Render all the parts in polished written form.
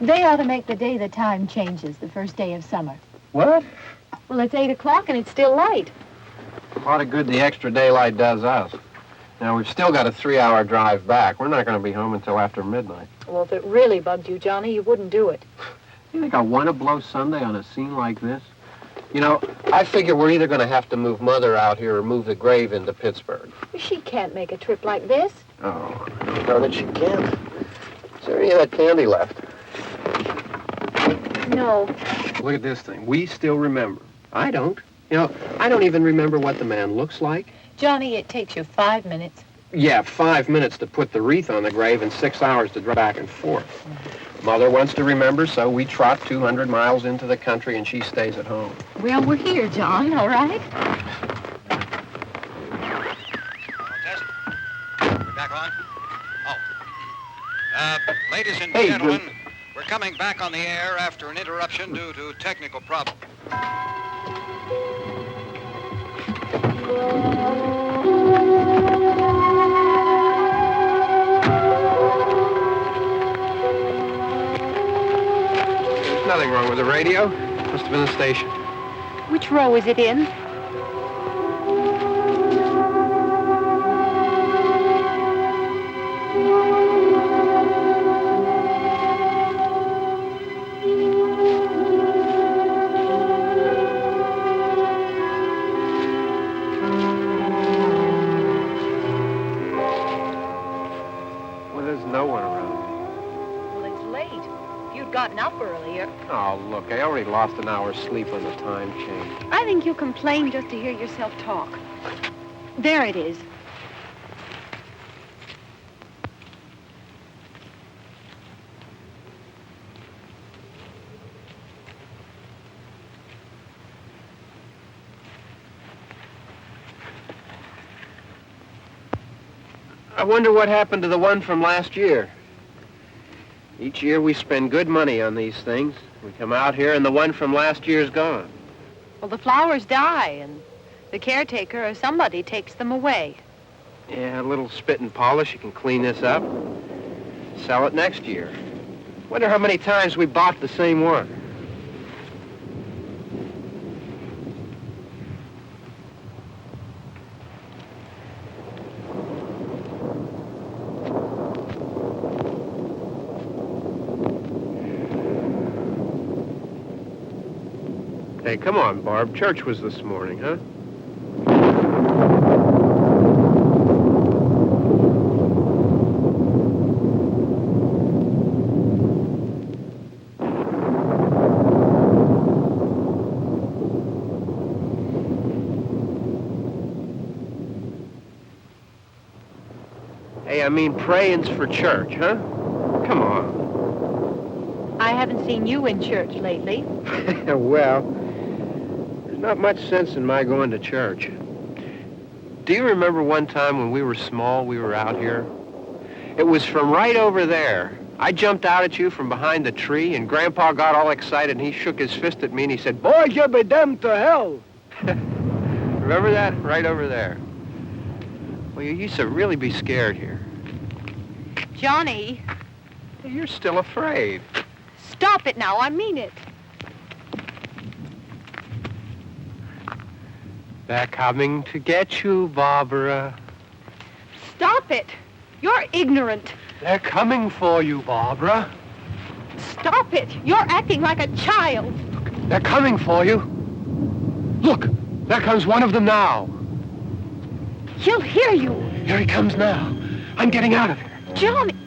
They ought to make the day the time changes, the first day of summer. What? Well, it's 8 o'clock and it's still light. A lot of good the extra daylight does us. Now, we've still got a 3-hour drive back. We're not going to be home until after midnight. Well, if it really bugged you, Johnny, you wouldn't do it. You think I want to blow Sunday on a scene like this? You know, I figure we're either going to have to move Mother out here or move the grave into Pittsburgh. She can't make a trip like this. Oh, I don't know that she can't. Is there any of that candy left? No. Look at this thing. We still remember. I don't. You know, I don't even remember what the man looks like. Johnny, it takes you 5 minutes. Yeah, 5 minutes to put the wreath on the grave and 6 hours to drive back and forth. Mother wants to remember, so we trot 200 miles into the country and she stays at home. Well, we're here, John, all right? Test. We're back on? Oh. Ladies and Hey, gentlemen, we're coming back on the air after an interruption due to technical problem. There's nothing wrong with the radio. Must have been the station. Which row is it in? Gotten up earlier. Oh, look, I already lost an hour's sleep on the time change. I think you complain just to hear yourself talk. There it is. I wonder what happened to the one from last year. Each year we spend good money on these things. We come out here and the one from last year's gone. Well, the flowers die and the caretaker or somebody takes them away. Yeah, a little spit and polish. You can clean this up. Sell it next year. Wonder how many times we bought the same one. Hey, come on, Barb. Church was this morning, huh? Hey, I mean, praying's for church, huh? Come on. I haven't seen you in church lately. Well, not much sense in my going to church. Do you remember one time when we were small, we were out here? It was from right over there. I jumped out at you from behind the tree, and Grandpa got all excited, and he shook his fist at me, and he said, "Boys, you'll be damned to hell." Remember that? Right over there. Well, you used to really be scared here. Johnny. You're still afraid. Stop it now. I mean it. They're coming to get you, Barbara. Stop it. You're ignorant. They're coming for you, Barbara. Stop it! You're acting like a child. They're coming for you. Look, there comes one of them now. He'll hear you. Here he comes now. I'm getting out of here. Johnny.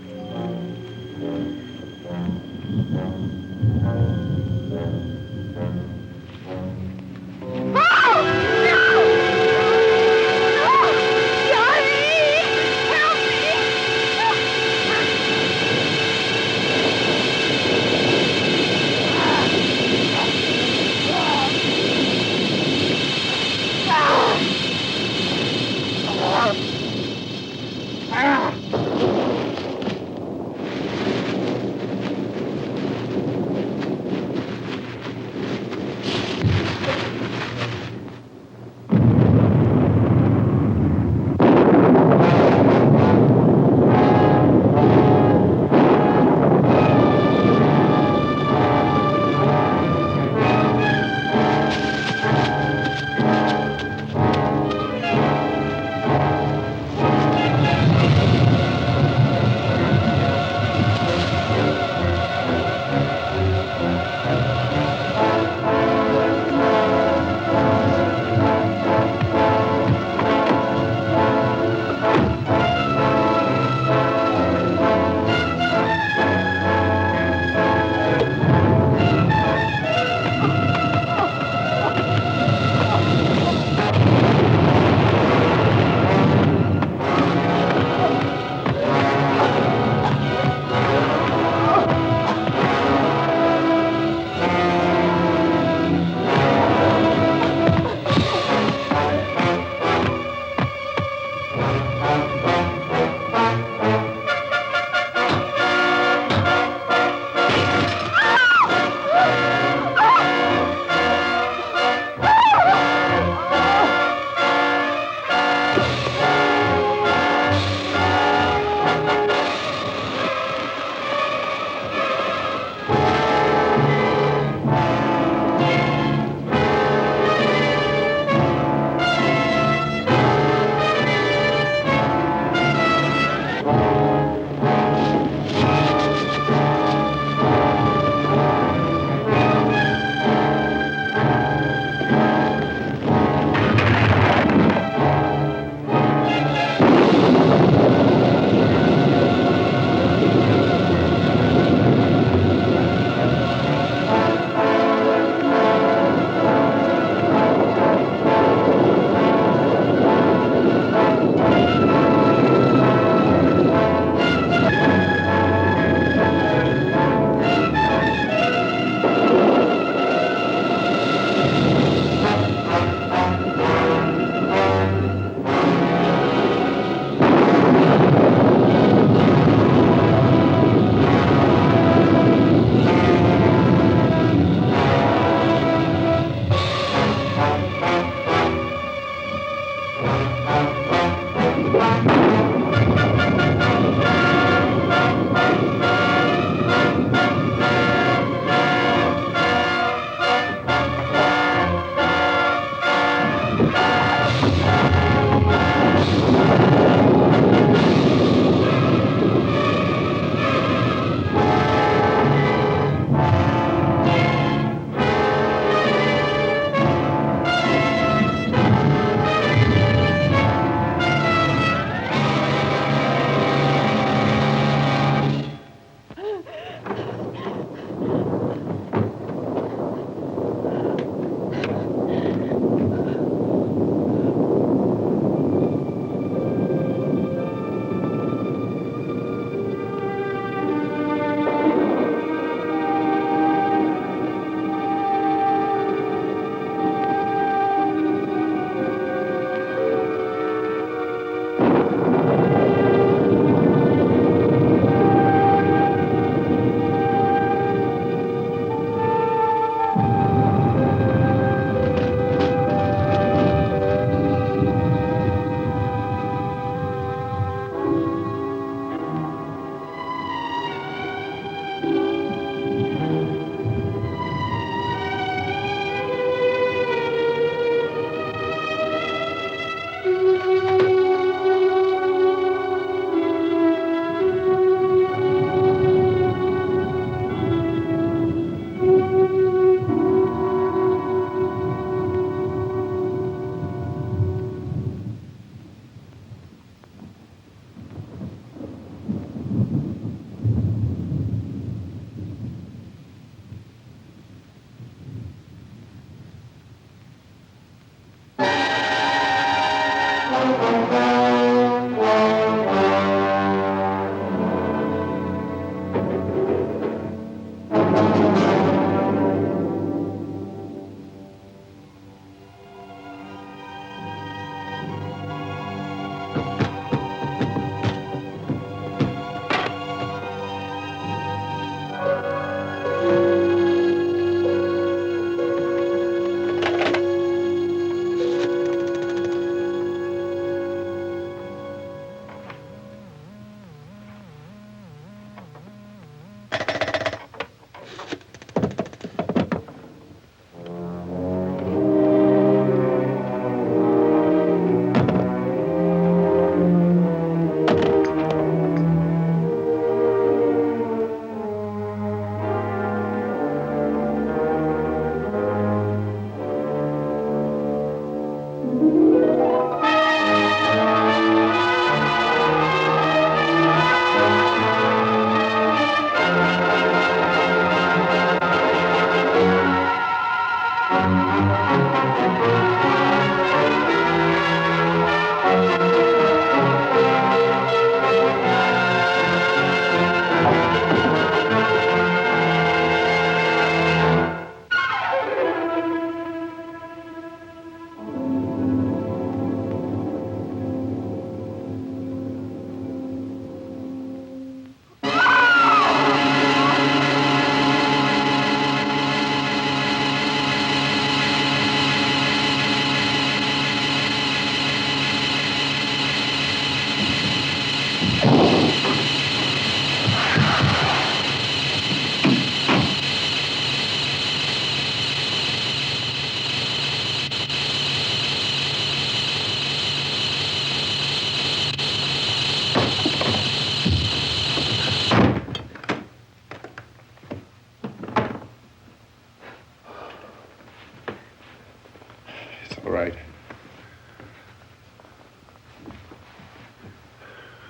All right.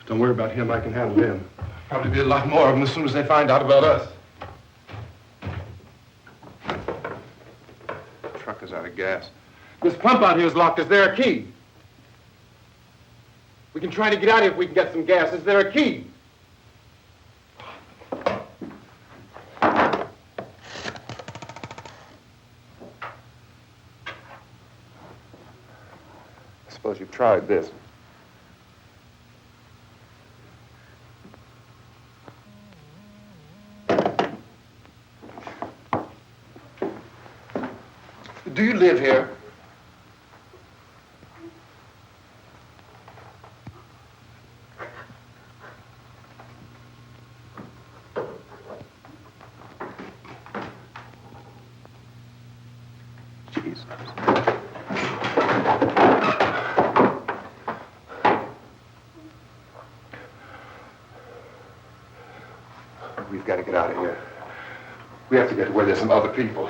Don't worry about him. I can handle him. Probably be a lot more of them as soon as they find out about us. The truck is out of gas. This pump out here is locked. Is there a key? We can try to get out of here if we can get some gas. Is there a key? I suppose you've tried this. Do you live here? Jesus. We've got to get out of here. We have to get to where there's some other people.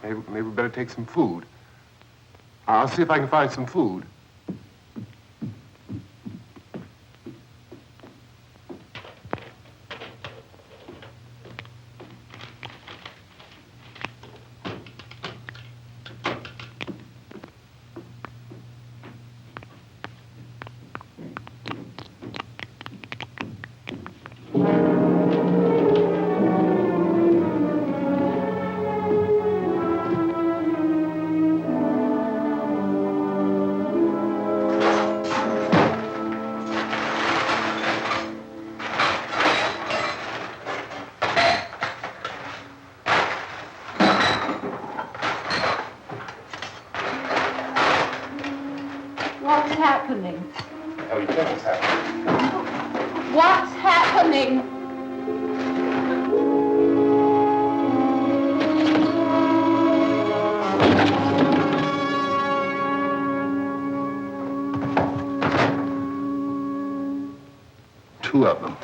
Maybe we better take some food. I'll see if I can find some food. What's happening? How do you think it's happening? What's happening? Two of them.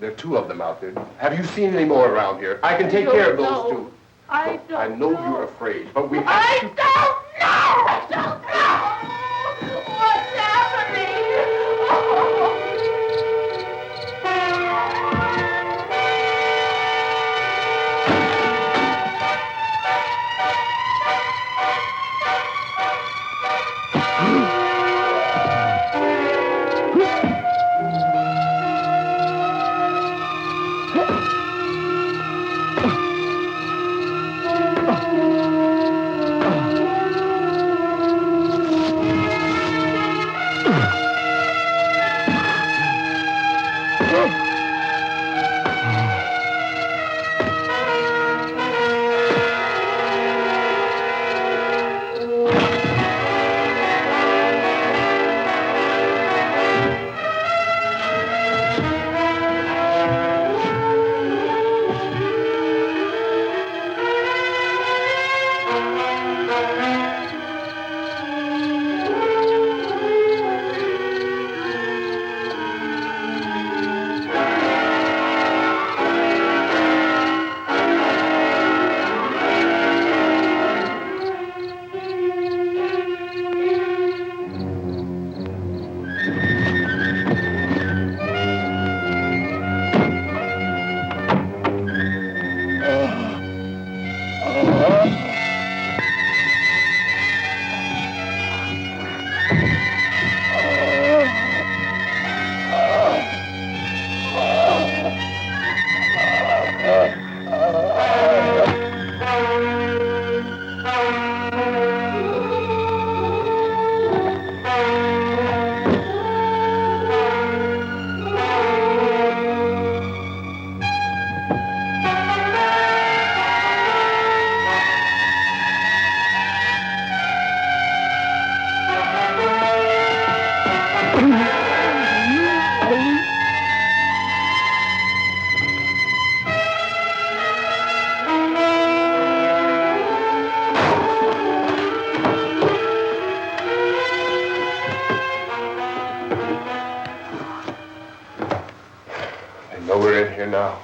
There are two of them out there. Have you seen any more around here? I can take care of those two. I don't I know you're afraid, but we have I to... don't know! I don't know! What's happening? know we're in here now.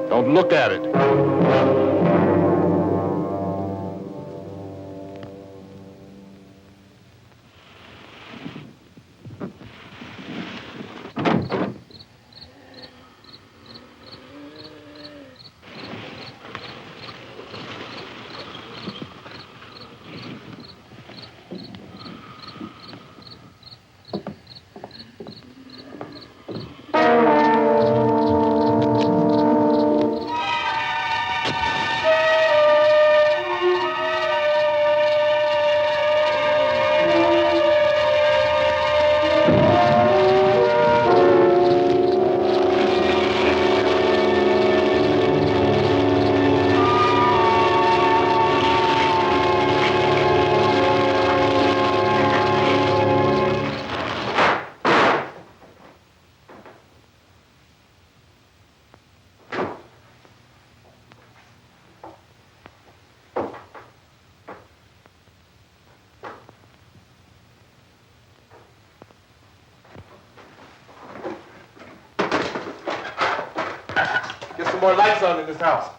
Don't look at it. Get some more lights on in this house.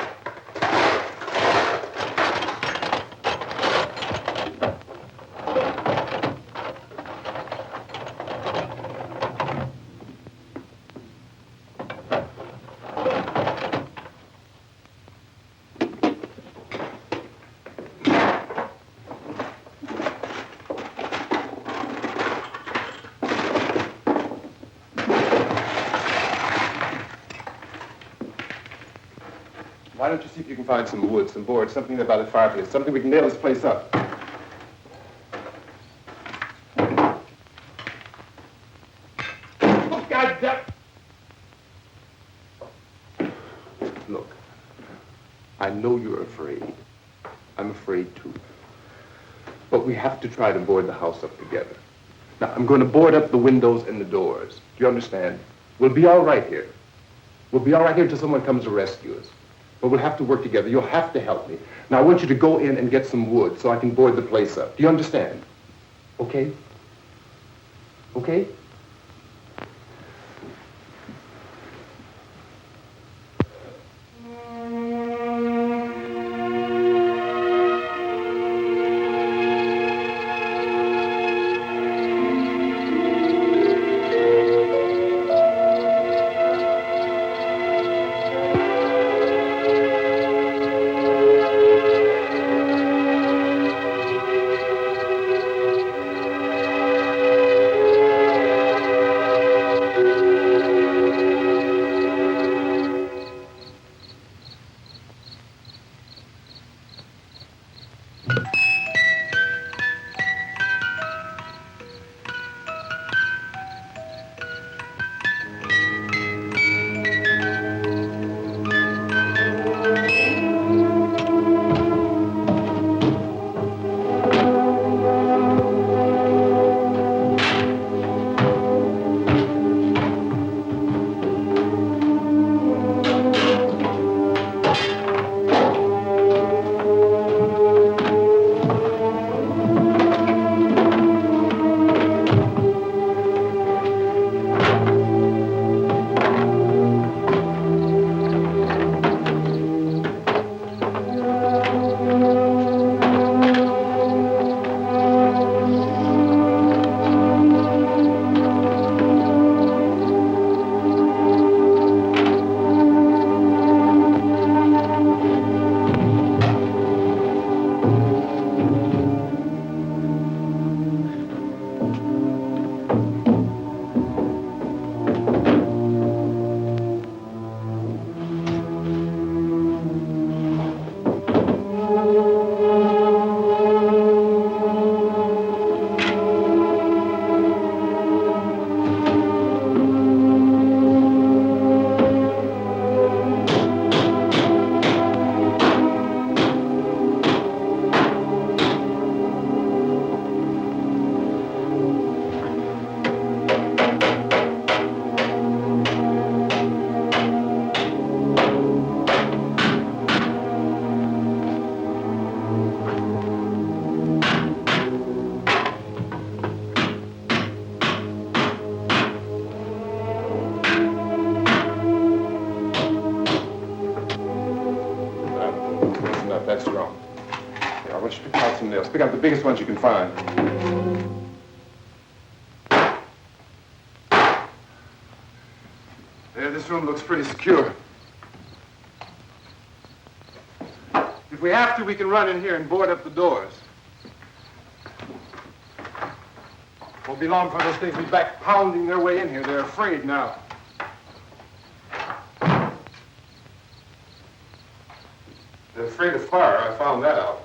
Why don't you see if you can find some wood, some board, something about the fireplace, something we can nail this place up. Oh, God damn! Look, I know you're afraid. I'm afraid too. But we have to try to board the house up together. Now, I'm going to board up the windows and the doors. Do you understand? We'll be all right here. We'll be all right here until someone comes to rescue us. But we'll have to work together. You'll have to help me. Now, I want you to go in and get some wood so I can board the place up. Do you understand? Okay? Okay? Just pick up the biggest ones you can find. There, this room looks pretty secure. If we have to, we can run in here and board up the doors. Won't be long for those things to be back pounding their way in here. They're afraid now. They're afraid of fire. I found that out.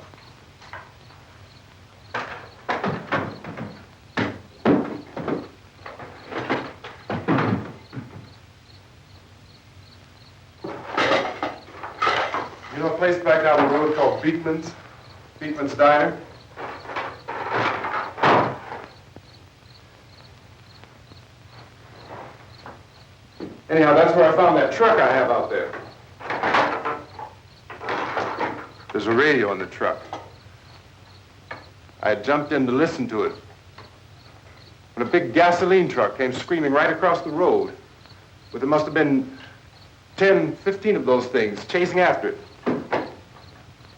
You know a place back down the road called Beekman's? Beekman's Diner? Anyhow, that's where I found that truck I have out there. There's a radio on the truck. I had jumped in to listen to it when a big gasoline truck came screaming right across the road. But there must have been 10, 15 of those things chasing after it,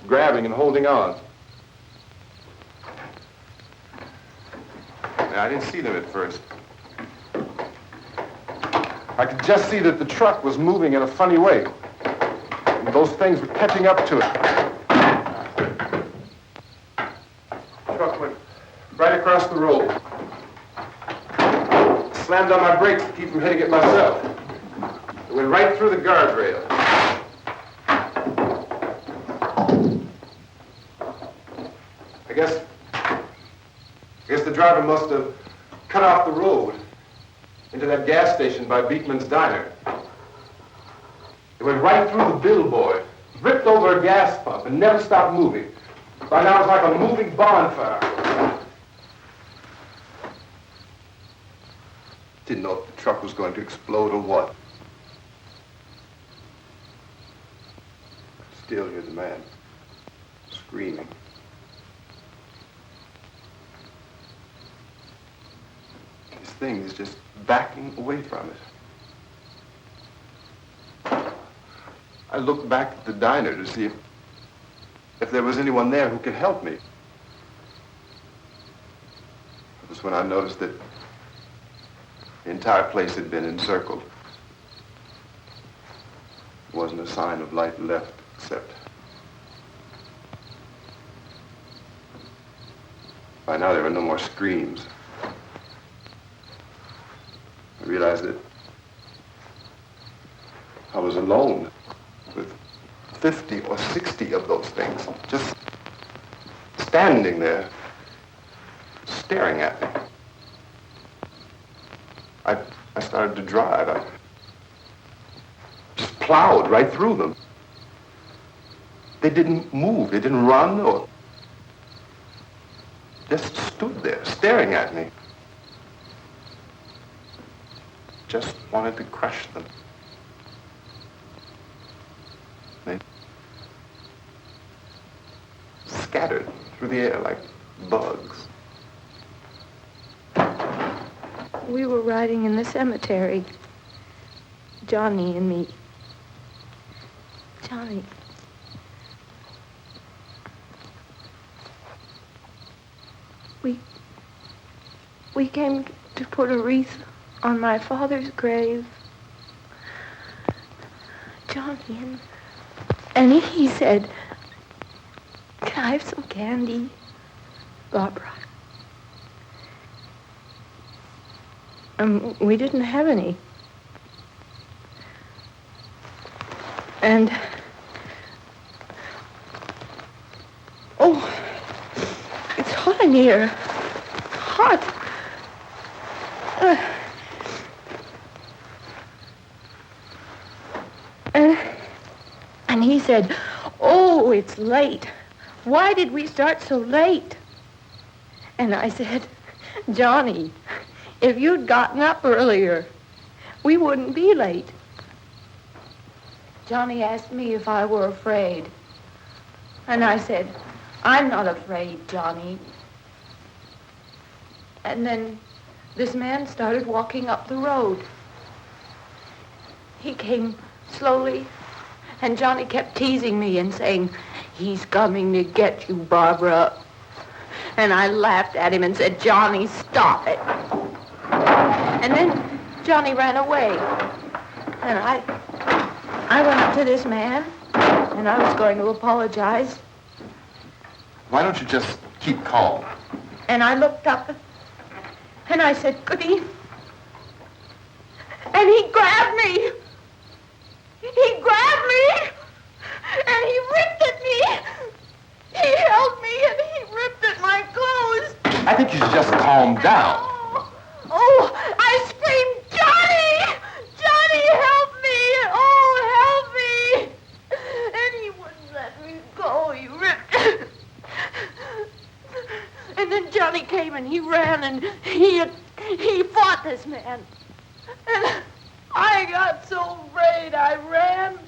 grabbing and holding on. Now, I didn't see them at first. I could just see that the truck was moving in a funny way. And those things were catching up to it. The truck went right across the road. Slammed on my brakes to keep from hitting it myself. It went right through the guardrail. I guess the driver must have cut off the road into that gas station by Beekman's Diner. It went right through the billboard, ripped over a gas pump, and never stopped moving. By now it's like a moving bonfire. Didn't know if the truck was going to explode or what. Still hear the man screaming. This thing is just backing away from it. I looked back at the diner to see if there was anyone there who could help me. It was when I noticed that the entire place had been encircled. There wasn't a sign of life left except by now there were no more screams. I realized that I was alone with 50 or 60 of those things, just standing there, staring at me. I started to drive. I just plowed right through them. They didn't move. They didn't run or just stood there, staring at me. Just wanted to crush them. They scattered through the air like bugs. We were riding in the cemetery, Johnny and me. Johnny. We came to put a wreath on my father's grave. Johnny, and he said, "Can I have some candy, Barbara?" We didn't have any. And, oh, it's hot in here. Hot. And he said, "Oh, it's late. Why did we start so late?" And I said, "Johnny, if you'd gotten up earlier, we wouldn't be late." Johnny asked me if I were afraid. And I said, "I'm not afraid, Johnny." And then this man started walking up the road. He came slowly, and Johnny kept teasing me and saying, "He's coming to get you, Barbara." And I laughed at him and said, Johnny, stop it. And then Johnny ran away. And I went up to this man, and I was going to apologize. Why don't you just keep calm? And I looked up, and I said, Goody. And he grabbed me. He grabbed me, and he ripped at me. He held me, and he ripped at my clothes. I think you should just calm down. Oh, I screamed, Johnny! Johnny, help me! Oh, help me! And he wouldn't let me go. He ripped. And then Johnny came and he ran and he fought this man. And I got so afraid. I ran.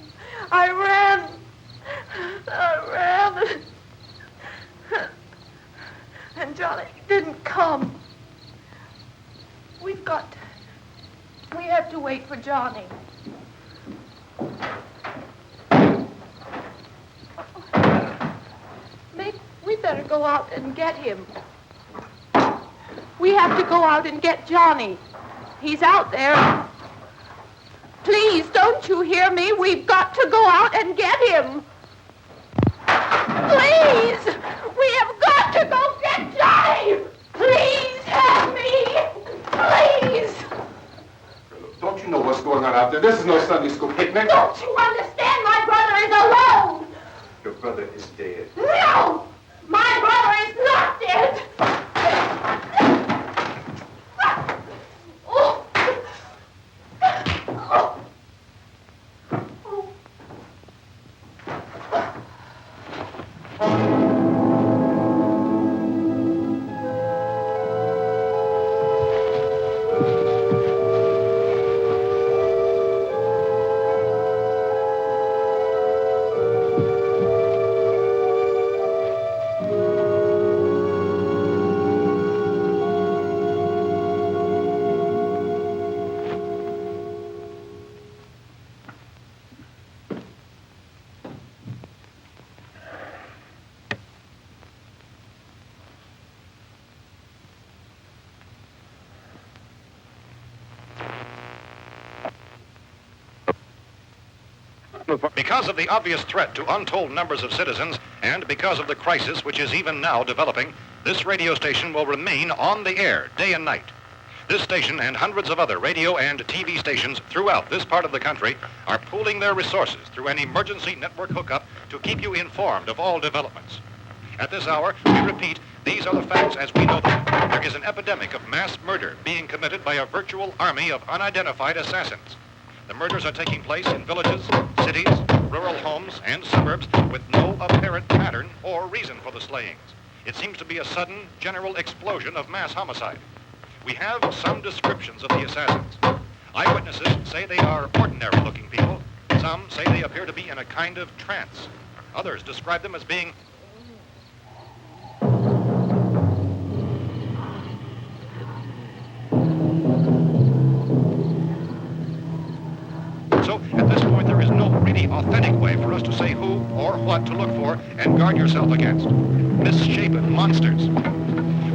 And Johnny didn't come. We have to wait for Johnny. We better go out and get him. We have to go out and get Johnny. He's out there. Please, don't you hear me? We've got to go out and get him. Please! We have got to go get Johnny! Please help me! Please! Don't you know what's going on out there? This is no Sunday school picnic. Don't you understand? My brother is alone! Your brother is dead. No! My brother is not dead! Oh. Oh. Because of the obvious threat to untold numbers of citizens, and because of the crisis which is even now developing, this radio station will remain on the air day and night. This station and hundreds of other radio and TV stations throughout this part of the country are pooling their resources through an emergency network hookup to keep you informed of all developments. At this hour, we repeat, these are the facts as we know them. There is an epidemic of mass murder being committed by a virtual army of unidentified assassins. The murders are taking place in villages, cities, rural homes, and suburbs with no apparent pattern or reason for the slayings. It seems to be a sudden, general explosion of mass homicide. We have some descriptions of the assassins. Eyewitnesses say they are ordinary-looking people. Some say they appear to be in a kind of trance. Others describe them as being So, at this point, there is no really authentic way for us to say who or what to look for and guard yourself against. Misshapen monsters.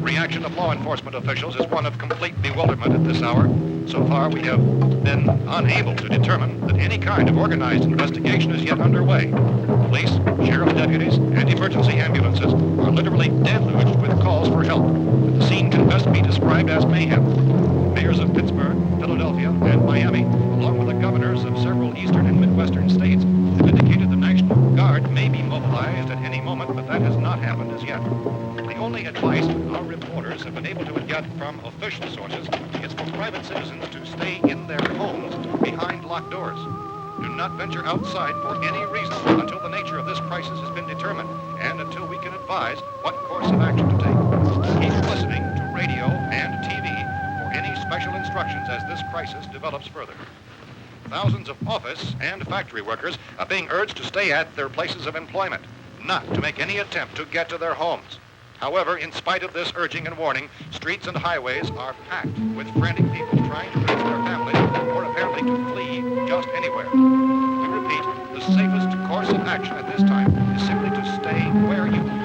Reaction of law enforcement officials is one of complete bewilderment at this hour. So far, we have been unable to determine that any kind of organized investigation is yet underway. Police, sheriff's deputies, and emergency ambulances are literally deluged with calls for help. The scene can best be described as mayhem. Mayors of Pittsburgh, Philadelphia, and Miami, along with the governors of several eastern and midwestern states, have indicated the National Guard may be mobilized at any moment, but that has not happened as yet. The only advice our reporters have been able to get from official sources is for private citizens to stay in their homes behind locked doors. Do not venture outside for any reason until the nature of this crisis has been determined and until we can advise what course of action to take. Keep listening to radio and TV for any special instructions as this crisis develops further. Thousands of office and factory workers are being urged to stay at their places of employment, not to make any attempt to get to their homes. However, in spite of this urging and warning, streets and highways are packed with frantic people trying to reach their families or apparently to flee just anywhere. We repeat, the safest course of action at this time is simply to stay where you are.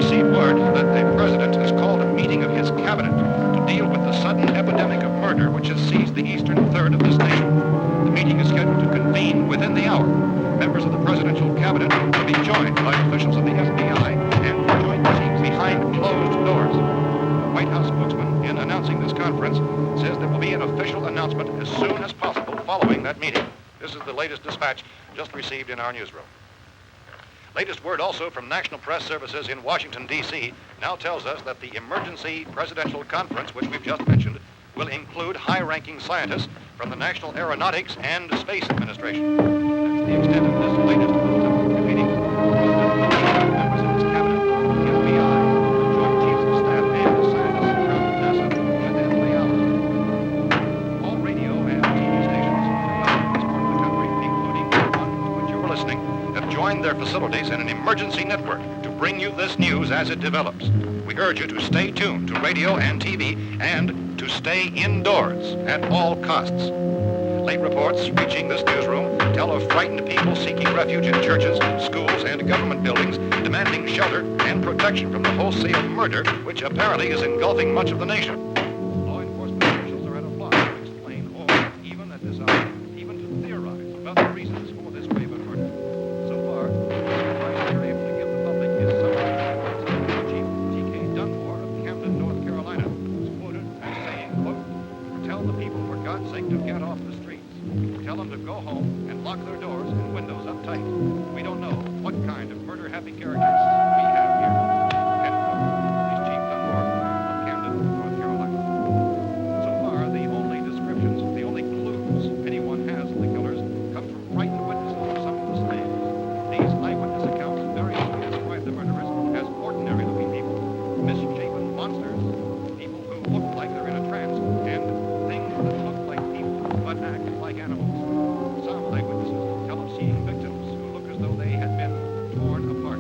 received word that the president has called a meeting of his cabinet to deal with the sudden epidemic of murder which has seized the eastern third of this nation. The meeting is scheduled to convene within the hour. Members of the presidential cabinet will be joined by officials of the FBI and joint meetings behind closed doors. The White House spokesman, in announcing this conference, says there will be an official announcement as soon as possible following that meeting. This is the latest dispatch just received in our newsroom. Latest word also from National Press Services in Washington, D.C. now tells us that the emergency presidential conference, which we've just mentioned, will include high-ranking scientists from the National Aeronautics and Space Administration. That's the extent of this latest meeting. Members of his cabinet, the FBI, the Joint Chiefs of Staff, and the scientists from NASA within the hour. All radio and TV stations throughout this part of the country, including the one to which you're listening, have joined their facilities in an emergency network to bring you this news as it develops. We urge you to stay tuned to radio and TV and to stay indoors at all costs. Late reports reaching this newsroom tell of frightened people seeking refuge in churches, schools, and government buildings, demanding shelter and protection from the wholesale murder which apparently is engulfing much of the nation. Law enforcement officials are at a loss to explain or, even at this hour, even to theorize about the reasons for this craven murder. So far, the advice they're able to give the public is something Chief T.K. Dunmore of Camden, North Carolina, was quoted as saying, quote, "Tell the people, for God's sake, to get off the streets. Tell them to go home and lock their doors and windows up tight. We don't know what kind of murder-happy characters we have here." End quote. This Chief Dunmore of Camden, North Carolina. So far, the only descriptions, the only clues anyone has of the killers come from frightened witnesses of some of the slaves. These eyewitness accounts variously describe the murderers as ordinary-looking people, misshapen monsters, people who look like they're in a trance, and things that look like people but act like animals. Some eyewitnesses tell of seeing victims who look as though they had been torn apart.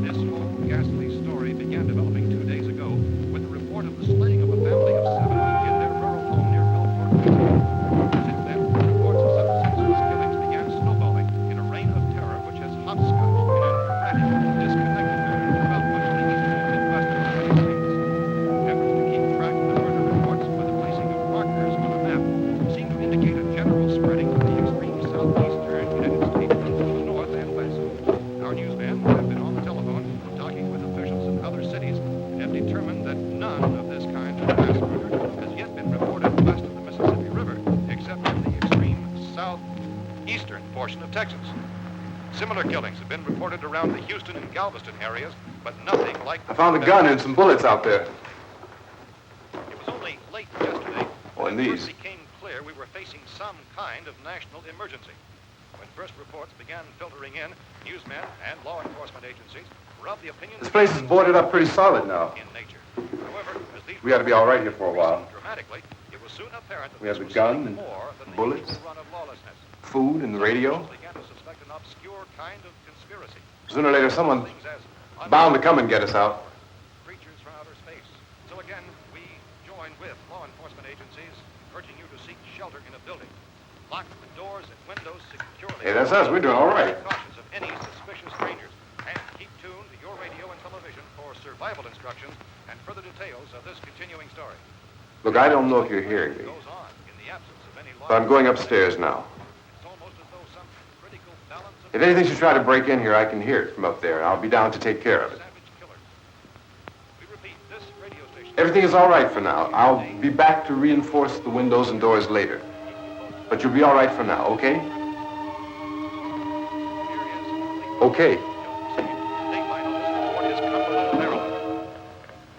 This whole ghastly story began developing 2 days ago with the report of the slaying of a family of 7 in their rural home near Gulfport, Mexico. Since then, reports of such senseless killings began snowballing in a reign of terror which has hopscotched in an erratic, disconnected manner throughout much of the eastern and midwestern United States. Efforts to keep track of the murder reports by the placing of markers on a map seem to indicate a general spreading of the extreme southeastern United States to the north and west. Our newsmen have been on the telephone talking with officials in other cities and have determined that none of this kind of mass murder has yet been reported west of the Mississippi River, except in the extreme southeastern portion of Texas. Similar killings have been reported around the Houston and Galveston areas, but nothing like I found a gun and some bullets out there. It was only late yesterday Oh, and when it these. first became clear we were facing some kind of national emergency. When first reports began filtering in, newsmen and law enforcement agencies were of the opinion This place is boarded up pretty solid now. in nature. However, as these We ought to be all right here for a while. dramatically, it was soon apparent that We have this the was gun something and more than the bullets. usual run of lawlessness. Food and the radio. Officials began to suspect an obscure kind of conspiracy. Sooner or later, someone Things as bound to come and get us out. creatures from outer space. So again, we join with law enforcement agencies, urging you to seek shelter in a building. Lock the doors and windows securely. Hey, that's us. We're doing all right. Be cautious of any suspicious strangers, and keep tuned to your radio and television for survival instructions and further details of this continuing story. Look, I don't know if you're hearing me, Goes on in the absence of any law. but I'm going upstairs now. It's almost as though some critical balance of If anything should try to break in here, I can hear it from up there. I'll be down to take care of it. savage killers. We repeat, this radio station. Everything is all right for now. I'll be back to reinforce the windows and doors later. But you'll be all right for now, okay? Okay.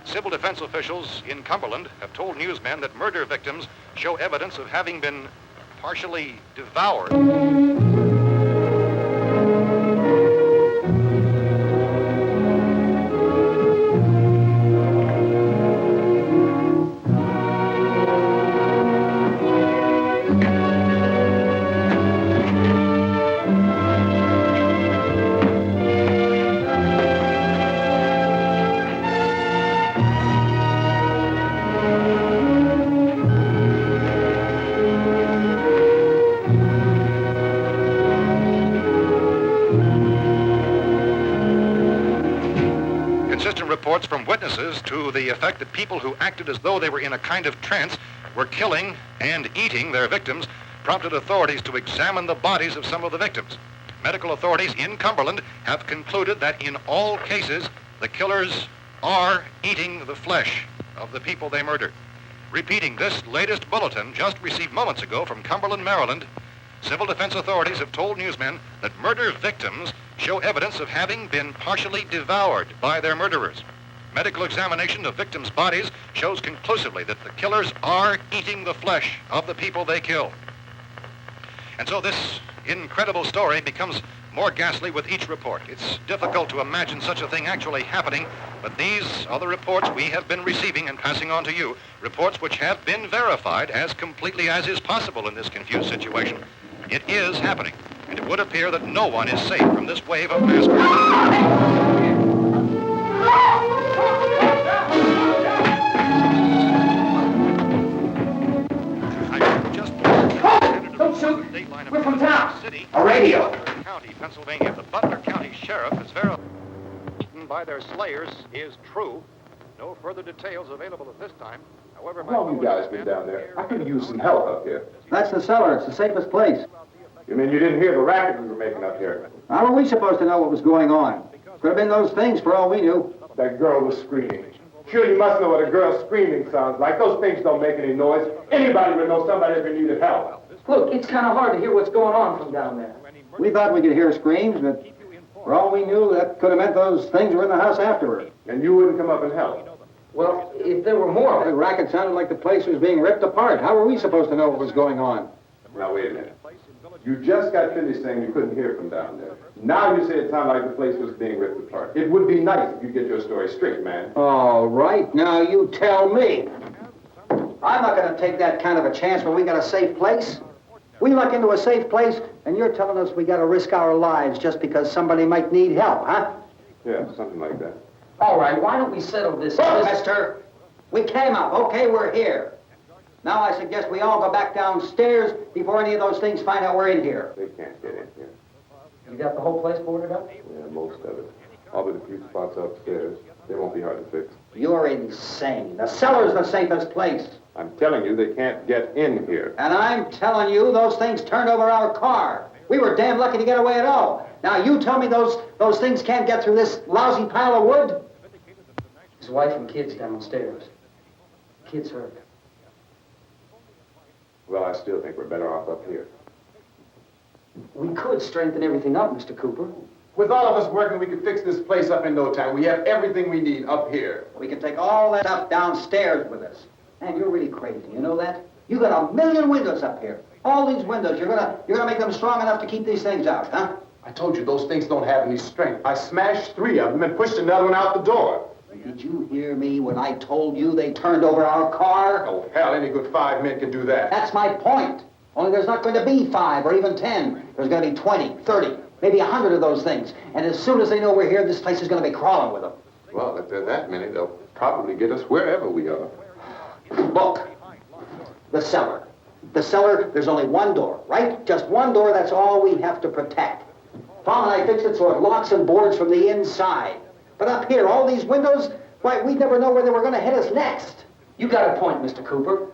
Civil defense officials in Cumberland have told newsmen that murder victims show evidence of having been partially devoured. inconsistent reports from witnesses to the effect that people who acted as though they were in a kind of trance were killing and eating their victims prompted authorities to examine the bodies of some of the victims. Medical authorities in Cumberland have concluded that in all cases, the killers are eating the flesh of the people they murdered. Repeating this latest bulletin just received moments ago from Cumberland, Maryland, civil defense authorities have told newsmen that murder victims show evidence of having been partially devoured by their murderers. Medical examination of victims' bodies shows conclusively that the killers are eating the flesh of the people they killed. And so this incredible story becomes more ghastly with each report. It's difficult to imagine such a thing actually happening, but these are the reports we have been receiving and passing on to you, reports which have been verified as completely as is possible in this confused situation. It is happening, and it would appear that no one is safe from this wave of mass murder. Don't shoot! We're from town. A radio. County, Pennsylvania. The Butler County Sheriff has verified by their slayers is true. No further details available at this time. However, How long you guys been down there? I could use some help up here. That's the cellar. It's the safest place. You mean you didn't hear the racket we were making up here? How were we supposed to know what was going on? Could have been those things for all we knew. That girl was screaming. Sure, you must know what a girl screaming sounds like. Those things don't make any noise. Anybody would know somebody ever needed help. Look, it's kind of hard to hear what's going on from down there. We thought we could hear screams, but for all we knew, that could have meant those things were in the house afterward. And you wouldn't come up and help? Well, if there were more... The racket sounded like the place was being ripped apart. How were we supposed to know what was going on? Now, wait a minute. You just got finished saying you couldn't hear from down there. Now you say it sounded like the place was being ripped apart. It would be nice if you get your story straight, man. All right, now you tell me. I'm not going to take that kind of a chance when we got a safe place. We luck into a safe place, and you're telling us we got to risk our lives just because somebody might need help, huh? Yeah, something like that. All right, why don't we settle this... Look, mister, we came up. Okay, we're here. Now I suggest we all go back downstairs before any of those things find out we're in here. They can't get in here. You got the whole place boarded up? Yeah, most of it. All but a few spots upstairs. They won't be hard to fix. You're insane. The cellar's the safest place. I'm telling you, they can't get in here. And I'm telling you, those things turned over our car. We were damn lucky to get away at all. Now you tell me those things can't get through this lousy pile of wood? His wife and kids downstairs. Kids hurt. Well, I still think we're better off up here. We could strengthen everything up, Mr. Cooper. With all of us working, we could fix this place up in no time. We have everything we need up here. We can take all that stuff downstairs with us. Man, you're really crazy, you know that? You got 1 million windows up here. All these windows, you're gonna make them strong enough to keep these things out, huh? I told you those things don't have any strength. I smashed 3 of them and pushed another one out the door. Did you hear me when I told you they turned over our car? Oh, hell, any good 5 men can do that. That's my point. Only there's not going to be 5 or even 10. There's going to be 20, 30, maybe 100 of those things. And as soon as they know we're here, this place is going to be crawling with them. Well, if there are that many, they'll probably get us wherever we are. Look, the cellar. The cellar, there's only one door, right? Just one door, that's all we have to protect. Tom and I fixed it so it locks and boards from the inside. But up here, all these windows, why, we'd never know where they were going to hit us next. You got a point, Mr. Cooper.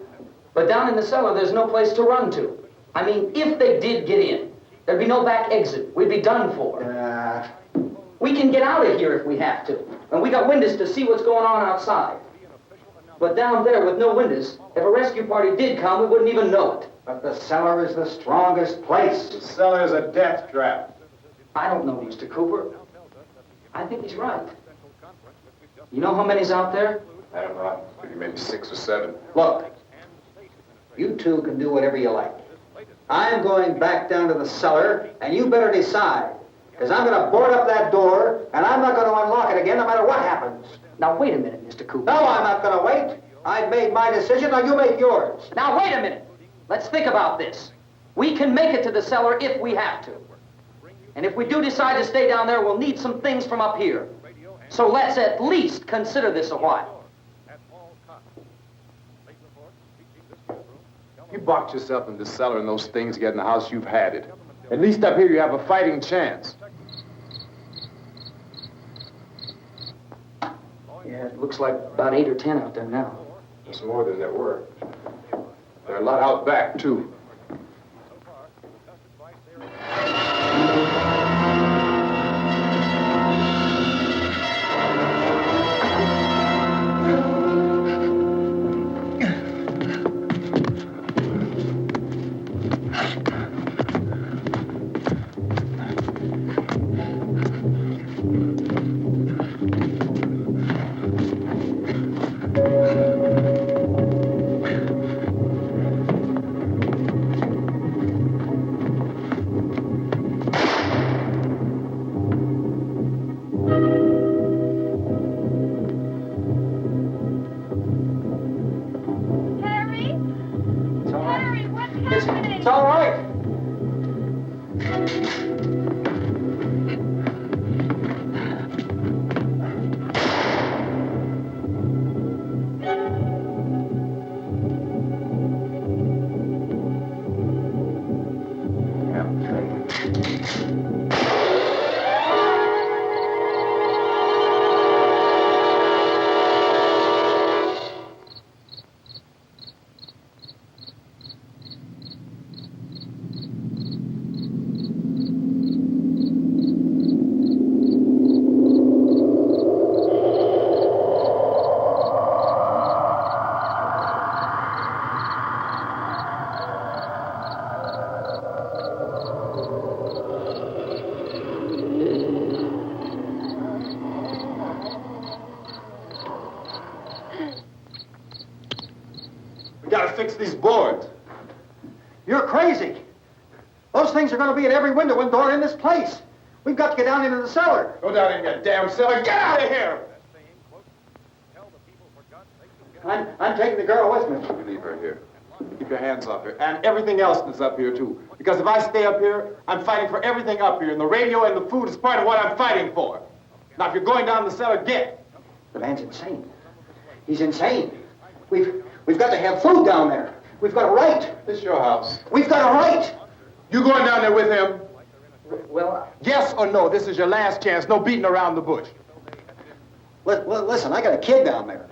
But down in the cellar, there's no place to run to. I mean, if they did get in, there'd be no back exit. We'd be done for. We can get out of here if we have to. And we got windows to see what's going on outside. But down there with no windows, if a rescue party did come, we wouldn't even know it. But the cellar is the strongest place. The cellar is a death trap. I don't know, Mr. Cooper. I think he's right. You know how many's out there? I don't know. Maybe 6 or 7. Look, you two can do whatever you like. I'm going back down to the cellar, and you better decide. Because I'm going to board up that door, and I'm not going to unlock it again no matter what happens. Now, wait a minute, Mr. Cooper. No, I'm not going to wait. I've made my decision, now you make yours. Now, wait a minute. Let's think about this. We can make it to the cellar if we have to. And if we do decide to stay down there, we'll need some things from up here. So let's at least consider this a while. You box yourself in the cellar and those things get in the house, you've had it. At least up here you have a fighting chance. Yeah, it looks like about 8 or 10 out there now. There's more than there were. There are a lot out back, too. It's all right. We gotta fix these boards. You're crazy. Those things are going to be at every window and door in this place. We've got to get down into the cellar. Go down in your damn cellar. Get out of here! I'm taking the girl with me. You leave her here. Keep your hands off her. And everything else that's up here, too. Because if I stay up here, I'm fighting for everything up here. And the radio and the food is part of what I'm fighting for. Now, if you're going down the cellar, get. The man's insane. He's insane. We've got to have food down there. We've got a right. This is your house. We've got a right. You going down there with him? Well, Yes or no? This is your last chance. No beating around the bush. Listen, I got a kid down there.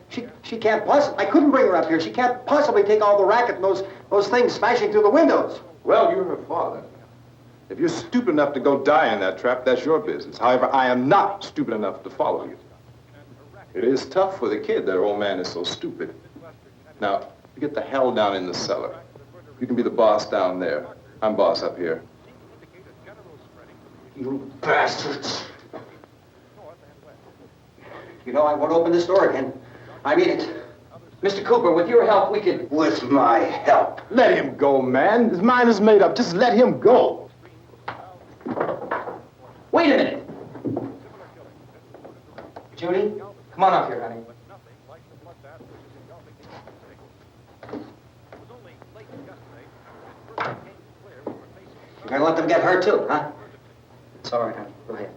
She can't possibly. I couldn't bring her up here. She can't possibly take all the racket and those things smashing through the windows. Well, you're her father. If you're stupid enough to go die in that trap, that's your business. However, I am not stupid enough to follow you. It is tough for the kid that her old man is so stupid. Now, you get the hell down in the cellar. You can be the boss down there. I'm boss up here. You bastards. You know, I won't open this door again. I mean it. Mr. Cooper, with your help, we could... With my help. Let him go, man. His mind is made up. Just let him go. Wait a minute. Judy, come on up here, honey. You're gonna let them get hurt too, huh? It's all right, honey. Go ahead.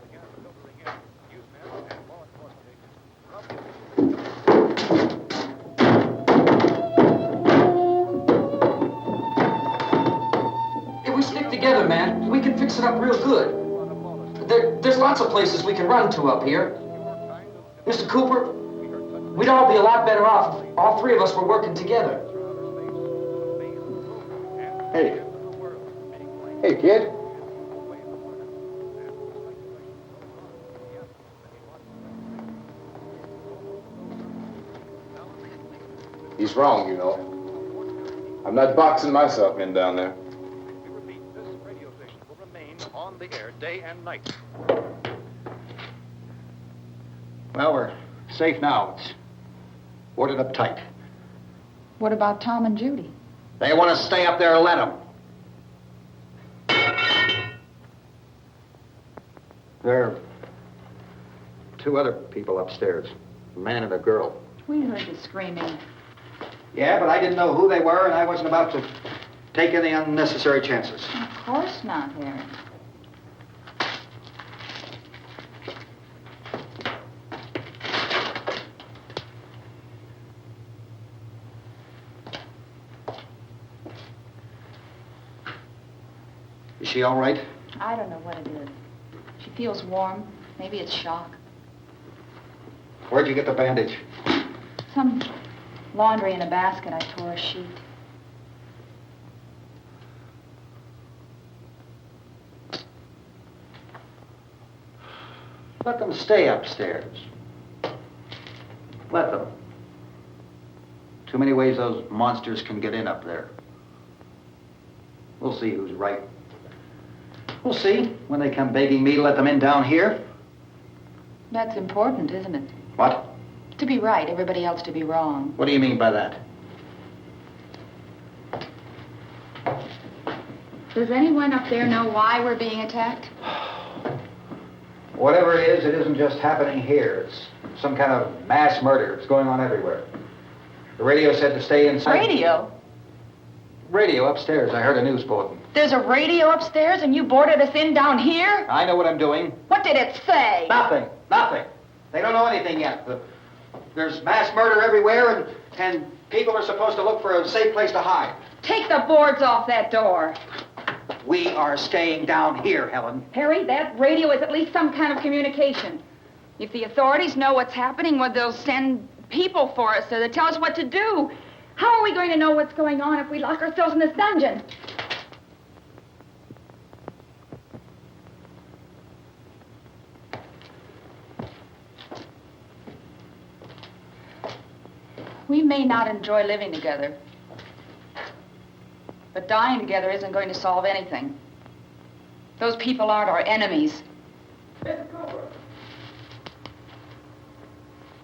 If we stick together, man, we can fix it up real good. There's lots of places we can run to up here. Mr. Cooper, we'd all be a lot better off if all three of us were working together. Hey. Hey, kid. He's wrong, you know. I'm not boxing myself in down there. We repeat, this radio station will remain on the air day and night. Well, we're safe now. It's boarded up tight. What about Tom and Judy? They want to stay up there, let them. There are two other people upstairs, a man and a girl. We heard the screaming. Yeah, but I didn't know who they were, and I wasn't about to take any unnecessary chances. Of course not, Harry. Is she all right? I don't know what it is. She feels warm. Maybe it's shock. Where'd you get the bandage? Some laundry in a basket. I tore a sheet. Let them stay upstairs. Let them. Too many ways those monsters can get in up there. We'll see who's right. We'll see when they come begging me to let them in down here. That's important, isn't it? What? To be right, everybody else to be wrong. What do you mean by that? Does anyone up there know why we're being attacked? Whatever it is, it isn't just happening here. It's some kind of mass murder. It's going on everywhere. The radio said to stay inside. Radio? Radio upstairs. I heard a news bulletin. There's a radio upstairs and you boarded us in down here? I know what I'm doing. What did it say? Nothing. Nothing. They don't know anything yet. There's mass murder everywhere, and people are supposed to look for a safe place to hide. Take the boards off that door. We are staying down here, Helen. Harry, that radio is at least some kind of communication. If the authorities know what's happening, well, they'll send people for us so they tell us what to do. How are we going to know what's going on if we lock ourselves in this dungeon? We may not enjoy living together, but dying together isn't going to solve anything. Those people aren't our enemies. Mr. Cooper!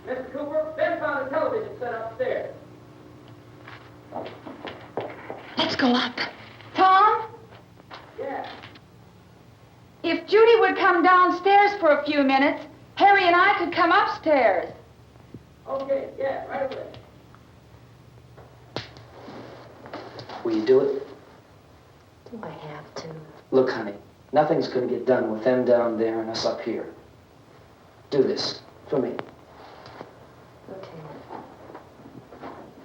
Mr. Cooper, Ben found a television set upstairs. Let's go up. Tom? Yeah. If Judy would come downstairs for a few minutes, Harry and I could come upstairs. Okay, yeah, right away. Will you do it? Do I have to? Look, honey, nothing's going to get done with them down there and us up here. Do this for me. Okay.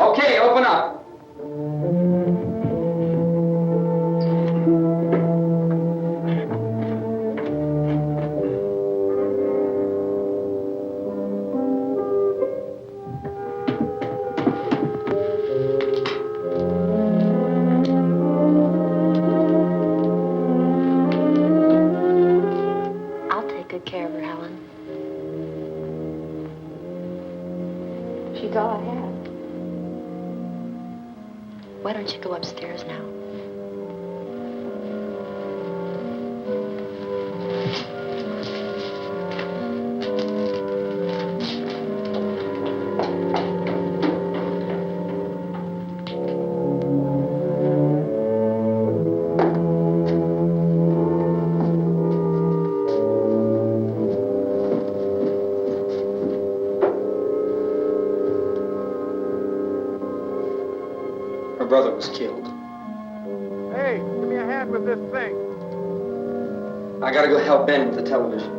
Okay, open up. I'll take good care of her, Helen. She's all I have. Why don't you go upstairs now? Her brother was killed. Hey, give me a hand with this thing. I gotta go help Ben with the television.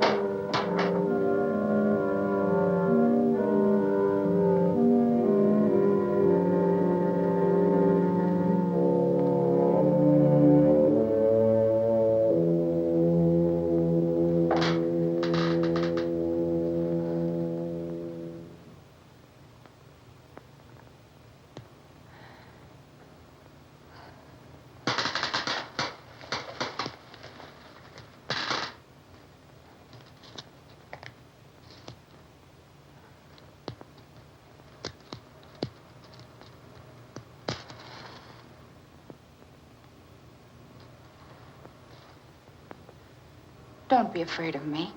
Don't be afraid of me.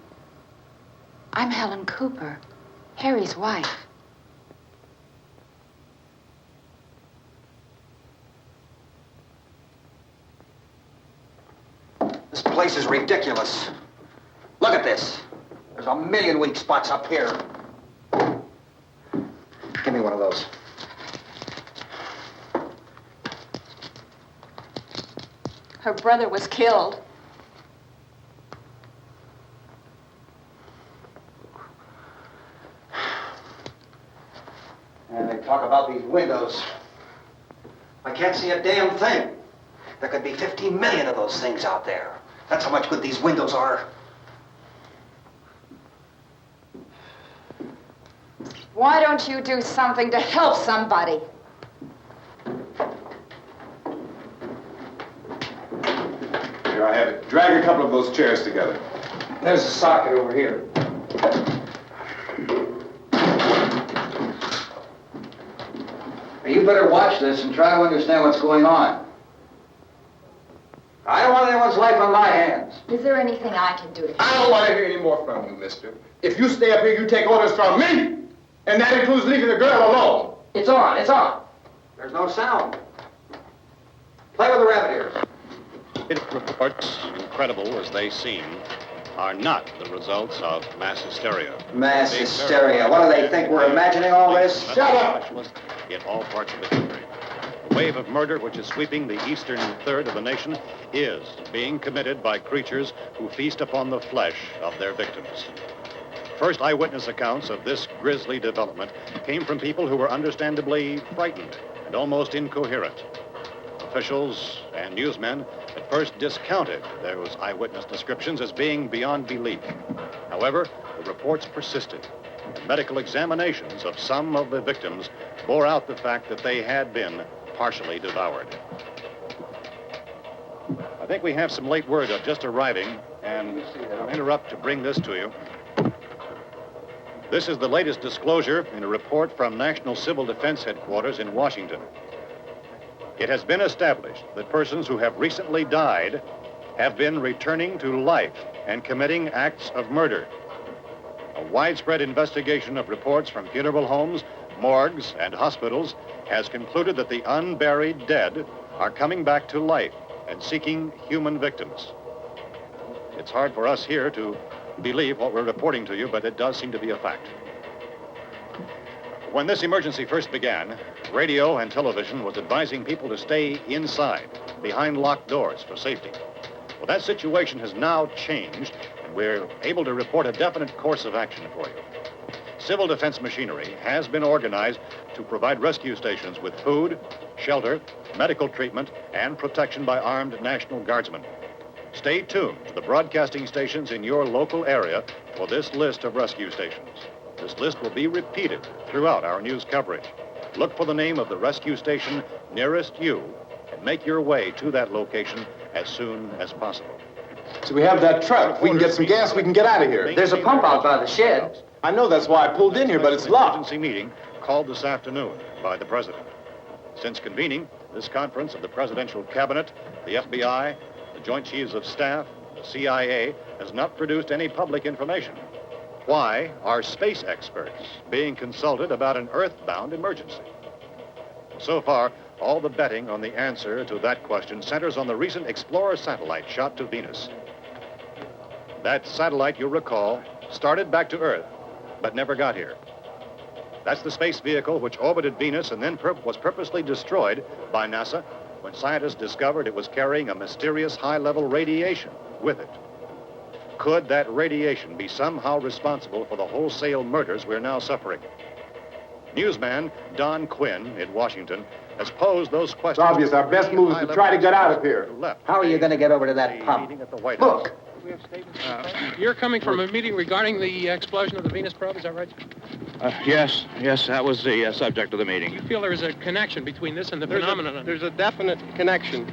I'm Helen Cooper, Harry's wife. This place is ridiculous. Look at this. There's a million weak spots up here. Give me one of those. Her brother was killed. And they talk about these windows. I can't see a damn thing. There could be 15 million of those things out there. That's how much good these windows are. Why don't you do something to help somebody? Here, I have it. Drag a couple of those chairs together. There's a socket over here. You better watch this and try to understand what's going on. I don't want anyone's life on my hands. Is there anything I can do to I don't want to hear any more from you, mister. If you stay up here, you take orders from me. And that includes leaving the girl alone. It's on, it's on. There's no sound. Play with the rabbit ears. Reports, incredible as they seem, are not the results of mass hysteria. Mass hysteria. What do they think? We're imagining all this? Shut up! In all parts of the country. The wave of murder which is sweeping the eastern third of the nation is being committed by creatures who feast upon the flesh of their victims. First eyewitness accounts of this grisly development came from people who were understandably frightened and almost incoherent. Officials and newsmen at first discounted those eyewitness descriptions as being beyond belief. However, the reports persisted. Medical examinations of some of the victims bore out the fact that they had been partially devoured. I think we have some late word just arriving, and I'll interrupt to bring this to you. This is the latest disclosure in a report from National Civil Defense Headquarters in Washington. It has been established that persons who have recently died have been returning to life and committing acts of murder. A widespread investigation of reports from funeral homes, morgues, and hospitals has concluded that the unburied dead are coming back to life and seeking human victims. It's hard for us here to believe what we're reporting to you, but it does seem to be a fact. When this emergency first began, radio and television was advising people to stay inside, behind locked doors for safety. Well, that situation has now changed, and we're able to report a definite course of action for you. Civil defense machinery has been organized to provide rescue stations with food, shelter, medical treatment, and protection by armed National Guardsmen. Stay tuned to the broadcasting stations in your local area for this list of rescue stations. This list will be repeated throughout our news coverage. Look for the name of the rescue station nearest you and make your way to that location as soon as possible. So we have that truck. If we can get some gas, we can get out of here. There's a pump out by the shed. I know, that's why I pulled in here, but it's locked. Emergency meeting called this afternoon by the president. Since convening this conference of the presidential cabinet, the FBI, the Joint Chiefs of Staff, the CIA has not produced any public information. Why are space experts being consulted about an earthbound emergency? So far, all the betting on the answer to that question centers on the recent Explorer satellite shot to Venus. That satellite, you'll recall, started back to Earth, but never got here. That's the space vehicle which orbited Venus and then was purposely destroyed by NASA when scientists discovered it was carrying a mysterious high-level radiation with it. Could that radiation be somehow responsible for the wholesale murders we're now suffering? Newsman Don Quinn in Washington has posed those questions. It's obvious our best move is to try to get out of here. How are you going to get over to that pump? Look. You're coming from a meeting regarding the explosion of the Venus probe, is that right? Yes, that was the subject of the meeting. You feel there is a connection between this and the phenomenon? There's a definite connection.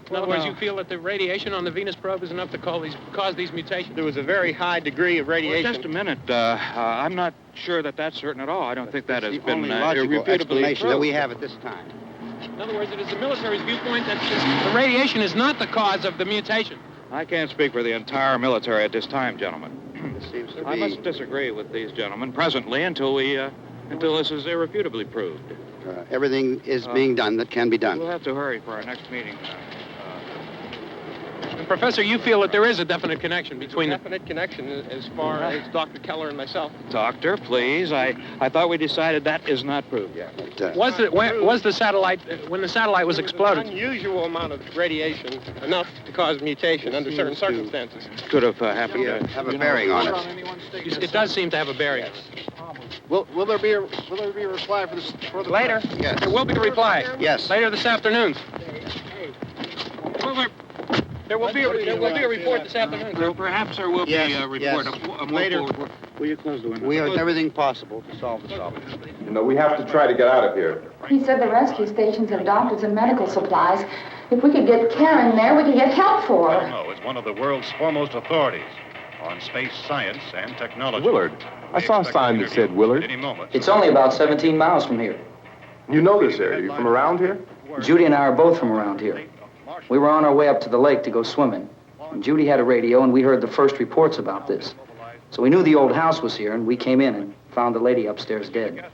In other words, you feel that the radiation on the Venus probe is enough to cause these mutations? There was a very high degree of radiation. Well, just a minute. I'm not sure that that's certain at all. I don't think that has been logical explanation that we have at this time. In other words, it is the military's viewpoint that the radiation is not the cause of the mutation. I can't speak for the entire military at this time, gentlemen. This seems to be... I must disagree with these gentlemen presently until this is irrefutably proved. Everything is being done that can be done. We'll have to hurry for our next meeting. And Professor, you feel that there is a definite connection between Definite connection as far as Dr. Keller and myself. Doctor, please. I thought we decided that is not proved yet. Was the satellite, when the satellite was exploded? An unusual amount of radiation, enough to cause mutation under certain circumstances. Could have happened. Have a bearing on it. It does seem to have a bearing. Will there be a reply for the later? Yes. There will be a reply. Yes. Later this afternoon. There will be a report this afternoon. Perhaps there will be a report. Yes. Later. Will you close the window? We are doing everything possible to solve the problem. You know, we have to try to get out of here. He said the rescue stations have doctors and medical supplies. If we could get Karen there, we could get help for her. No, it's one of the world's foremost authorities on space science and technology. Willard. I saw a sign that said Willard. Any moment. It's only about 17 miles from here. You know this area. You from around here? Judy and I are both from around here. We were on our way up to the lake to go swimming. And Judy had a radio, and we heard the first reports about this. So we knew the old house was here, and we came in and found the lady upstairs dead.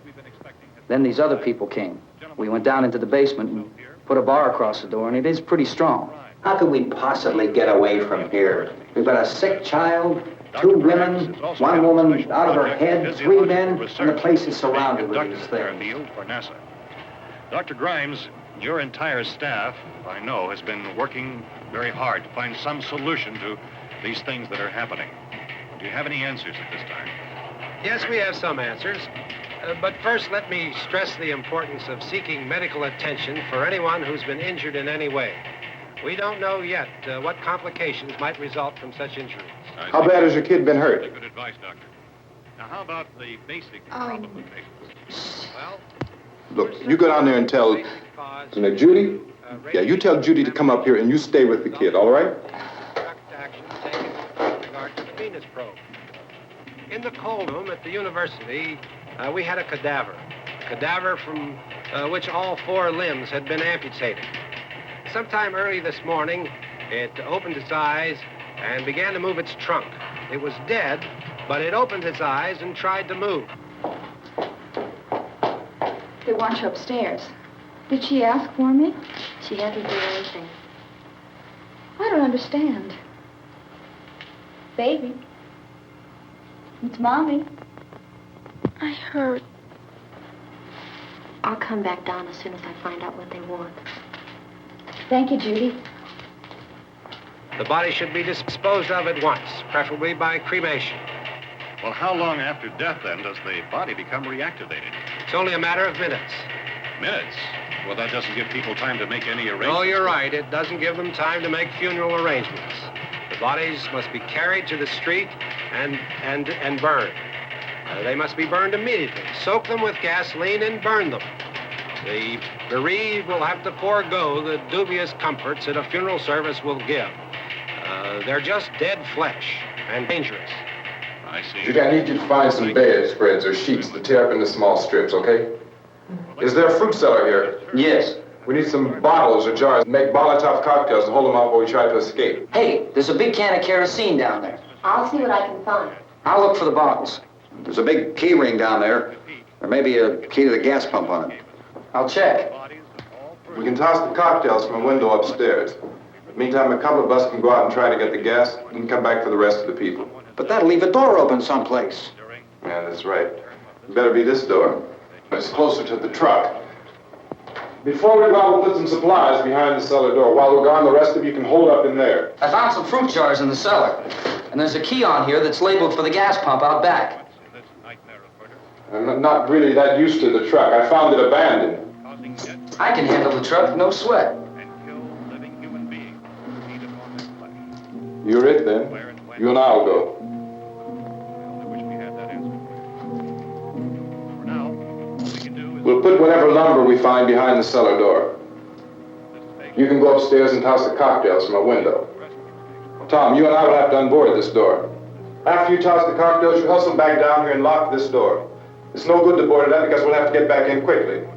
Then these other people came. We went down into the basement and put a bar across the door, and it is pretty strong. How could we possibly get away from here? We've got a sick child, 2 women, 1 woman out of her head, 3 men, and the place is surrounded with these things. For NASA. Dr. Grimes, your entire staff, I know, has been working very hard to find some solution to these things that are happening. Do you have any answers at this time? Yes, we have some answers. But first, let me stress the importance of seeking medical attention for anyone who's been injured in any way. We don't know yet what complications might result from such injuries. How bad has your kid been hurt? Good advice, Doctor. Now, how about the basic problem of patients? Well, Look, you go down there and tell, Judy? Yeah, you tell Judy to come up here and you stay with the kid, all right? Action taken with regard to the Venus probe. In the cold room at the university, we had a cadaver from which all 4 limbs had been amputated. Sometime early this morning, it opened its eyes and began to move its trunk. It was dead, but it opened its eyes and tried to move. They want you upstairs. Did she ask for me? She hasn't done anything. I don't understand. Baby. It's Mommy. I heard. I'll come back down as soon as I find out what they want. Thank you, Judy. The body should be disposed of at once, preferably by cremation. well, how long after death, then, does the body become reactivated? It's only a matter of minutes. Minutes? Well, that doesn't give people time to make any arrangements. Oh, you're right. It doesn't give them time to make funeral arrangements. The bodies must be carried to the street and burned. They must be burned immediately. Soak them with gasoline and burn them. The bereaved will have to forego the dubious comforts that a funeral service will give. They're just dead flesh and dangerous. I see. Judy, I need you to find some bedspreads or sheets to tear up into small strips, okay? Is there a fruit cellar here? Yes. We need some bottles or jars. Make Molotov cocktails and hold them out while we try to escape. Hey, there's a big can of kerosene down there. I'll see what I can find. I'll look for the bottles. There's a big key ring down there. There may be a key to the gas pump on it. I'll check. We can toss the cocktails from a window upstairs. Meantime, a couple of us can go out and try to get the gas and come back for the rest of the people. But that'll leave a door open someplace. Yeah, that's right. It better be this door. It's closer to the truck. Before we go out, we'll put some supplies behind the cellar door. While we're gone, the rest of you can hold up in there. I found some fruit jars in the cellar. And there's a key on here that's labeled for the gas pump out back. I'm not really that used to the truck. I found it abandoned. I can handle the truck, no sweat. You're it, then. You and I'll go. We'll put whatever lumber we find behind the cellar door. You can go upstairs and toss the cocktails from a window. Tom, you and I will have to unboard this door. After you toss the cocktails, you hustle back down here and lock this door. It's no good to board it up because we'll have to get back in quickly.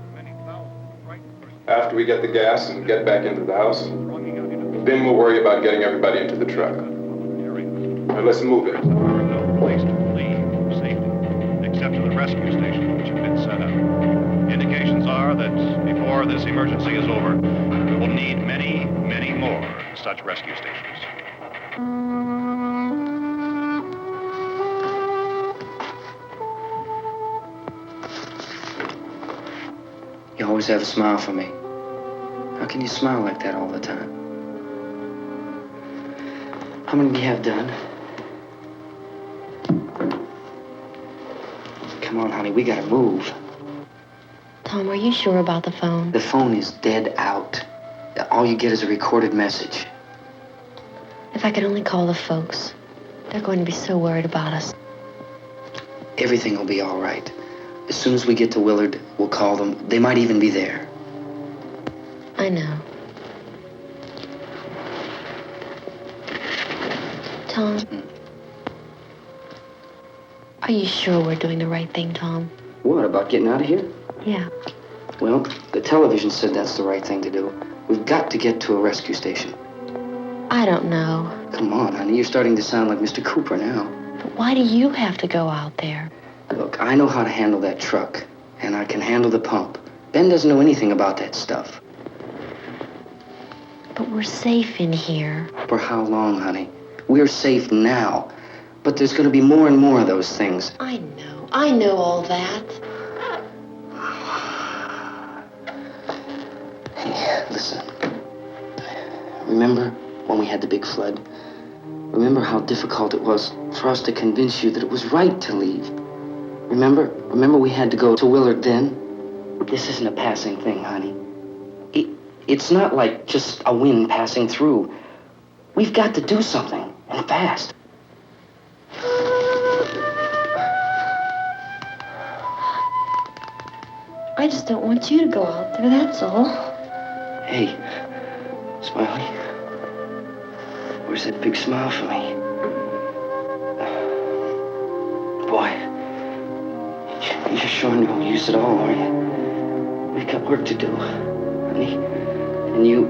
After we get the gas and get back into the house, then we'll worry about getting everybody into the truck. Now let's move it. No place to leave safely, except to the rescue station, which have been set up. Indications are that before this emergency is over, we will need many, many more such rescue stations. You always have a smile for me. How can you smile like that all the time? How many do you have done? Come on, honey, we gotta move. Tom, are you sure about the phone? The phone is dead out. All you get is a recorded message. If I could only call the folks. They're going to be so worried about us. Everything will be all right. As soon as we get to Willard, we'll call them. They might even be there. I know. Tom? Are you sure we're doing the right thing, Tom? What, about getting out of here? Yeah. Well, the television said that's the right thing to do. We've got to get to a rescue station. I don't know. Come on, honey. You're starting to sound like Mr. Cooper now. But why do you have to go out there? Look, I know how to handle that truck, and I can handle the pump. Ben doesn't know anything about that stuff. But we're safe in here. For how long, honey? We're safe now. But there's going to be more and more of those things. I know. I know all that. Hey, listen. Remember when we had the big flood? Remember how difficult it was for us to convince you that it was right to leave? Remember we had to go to Willard then? This isn't a passing thing, honey. It's not like just a wind passing through. We've got to do something, and fast. I just don't want you to go out there, that's all. Hey, Smiley. Where's that big smile for me? Boy, you're sure no use at all, are you? We've got work to do, honey. And you...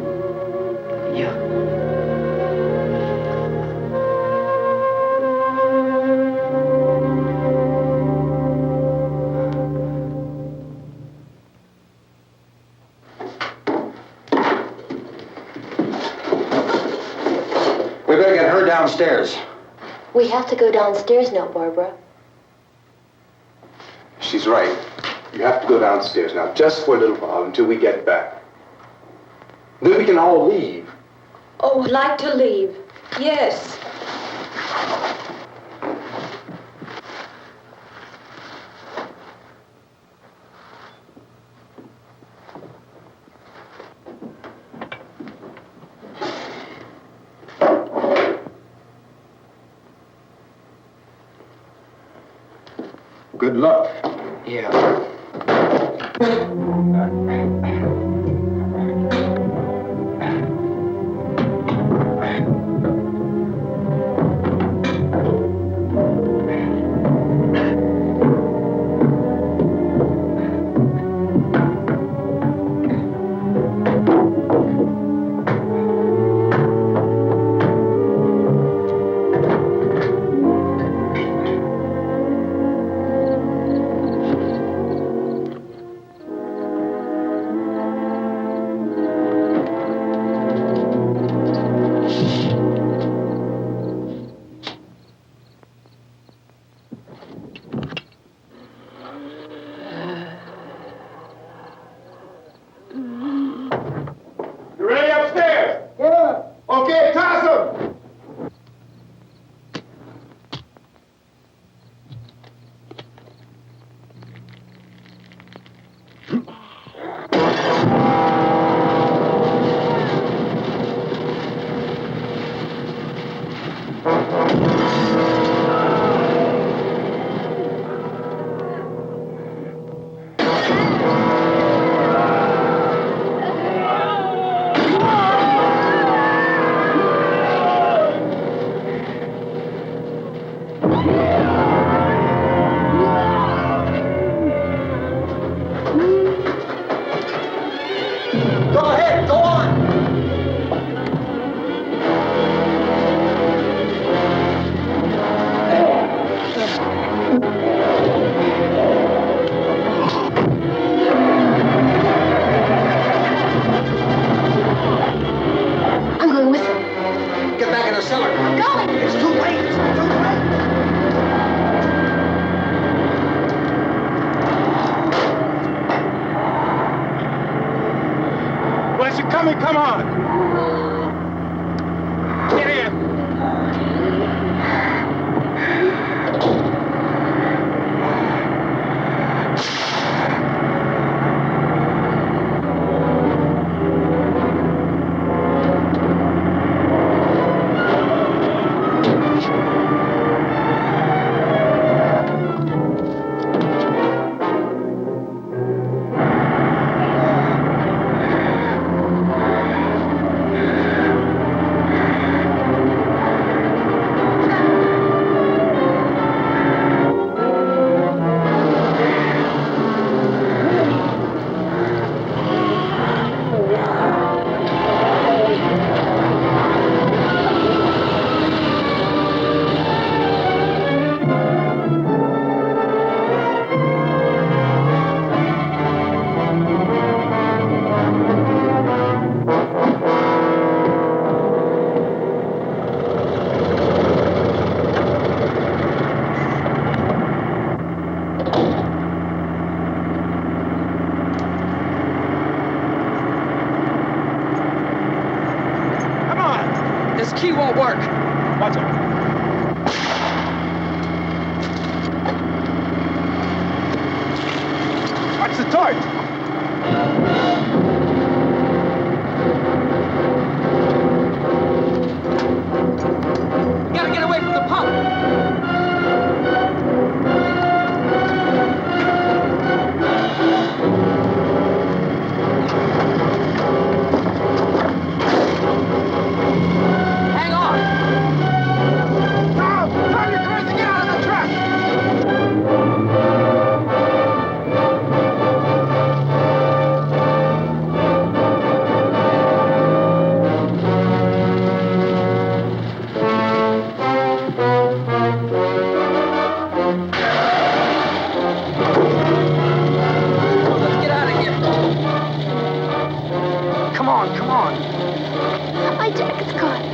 We better get her downstairs. We have to go downstairs now, Barbara. She's right. You have to go downstairs now, just for a little while, until we get back. Then we can all leave. Oh, I'd like to leave. Yes. Good luck. Yeah. Come on! Get in! work. Watch it. Watch the torch. We gotta get away from the pump. Hang on. Now, turn your cars and get out of the truck. Let's get out of here. Come on, come on. My jacket's caught.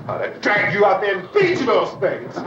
I'd drag you out there and feed you those things.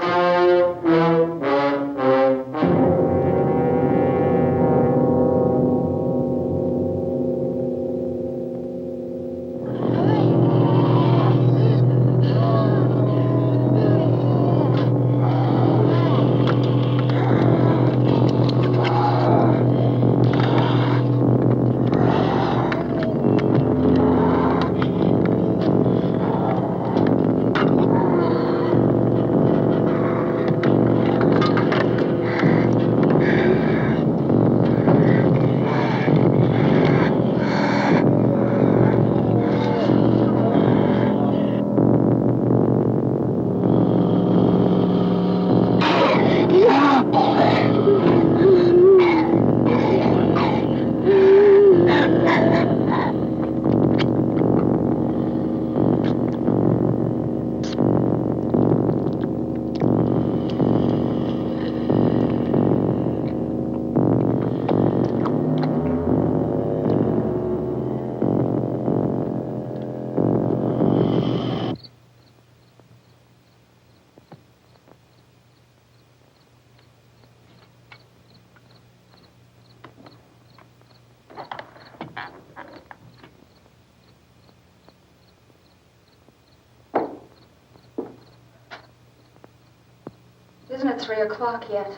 Isn't it 3 o'clock yet?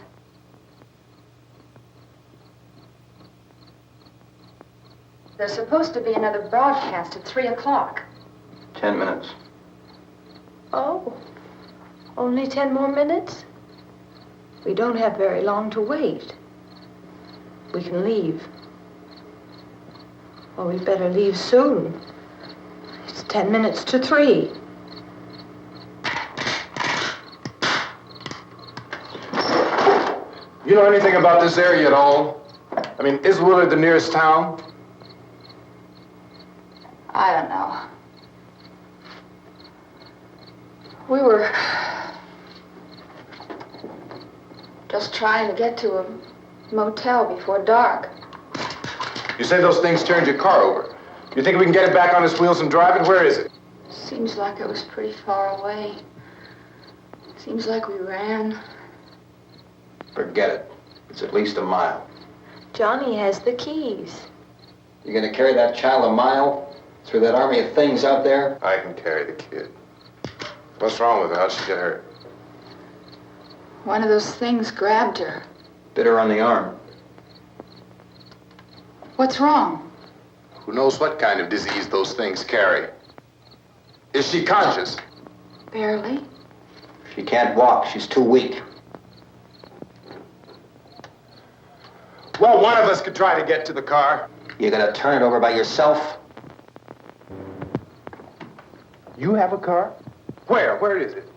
There's supposed to be another broadcast at 3 o'clock. 10 minutes. Oh, only 10 more minutes? We don't have very long to wait. We can leave. Well, we'd better leave soon. It's 10 minutes to 3. You know anything about this area at all? I mean, is Willard the nearest town? I don't know. We were just trying to get to a motel before dark. You say those things turned your car over. You think we can get it back on its wheels and drive it? Where is it? Seems like it was pretty far away. Seems like we ran. Forget it. It's at least a mile. Johnny has the keys. You gonna carry that child a mile through that army of things out there? I can carry the kid. What's wrong with her? How'd she get hurt? One of those things grabbed her. Bit her on the arm. What's wrong? Who knows what kind of disease those things carry? Is she conscious? Barely. She can't walk. She's too weak. Well, one of us could try to get to the car. You gonna turn it over by yourself? You have a car? Where? Where is it?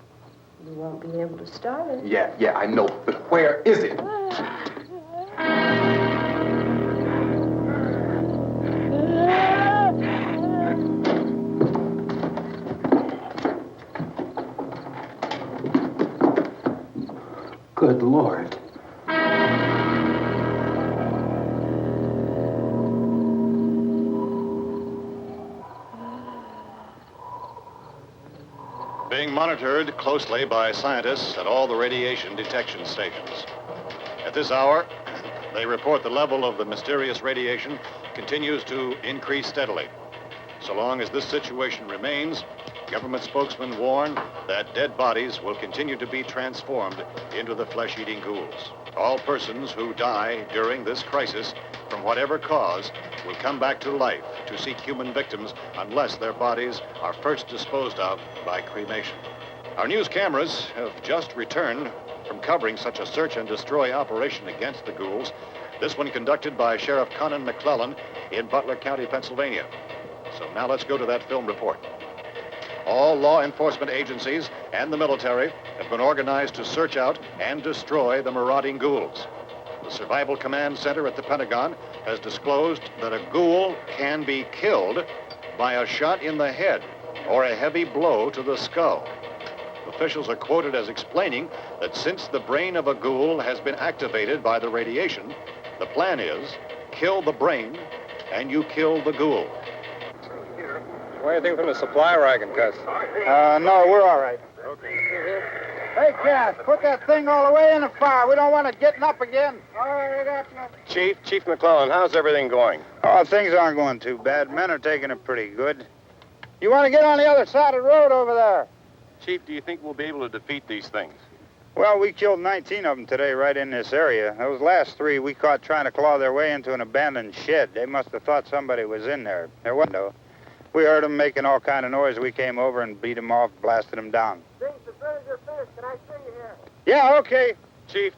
You won't be able to start it. Yeah, I know. But where is it? Good Lord. Being monitored closely by scientists at all the radiation detection stations. At this hour, they report the level of the mysterious radiation continues to increase steadily. So long as this situation remains, government spokesmen warn that dead bodies will continue to be transformed into the flesh-eating ghouls. All persons who die during this crisis, from whatever cause, will come back to life to seek human victims unless their bodies are first disposed of by cremation. Our news cameras have just returned from covering such a search and destroy operation against the ghouls, this one conducted by Sheriff Conan McClellan in Butler County, Pennsylvania. So now let's go to that film report. All law enforcement agencies and the military have been organized to search out and destroy the marauding ghouls. The Survival Command Center at the Pentagon has disclosed that a ghoul can be killed by a shot in the head or a heavy blow to the skull. Officials are quoted as explaining that since the brain of a ghoul has been activated by the radiation, the plan is kill the brain and you kill the ghoul. Anything from the supply wagon, Cuz? No, we're all right. Okay. Hey, Cass, put that thing all the way in the fire. We don't want it getting up again. All right, Chief McClellan, how's everything going? Oh, things aren't going too bad. Men are taking it pretty good. You want to get on the other side of the road over there? Chief, do you think we'll be able to defeat these things? Well, we killed 19 of them today right in this area. Those last 3 we caught trying to claw their way into an abandoned shed. They must have thought somebody was in there. There wasn't, though. We heard them making all kind of noise. We came over and beat them off, blasted them down. Things as good as your fist. Can I see you here? Yeah, okay. Chief,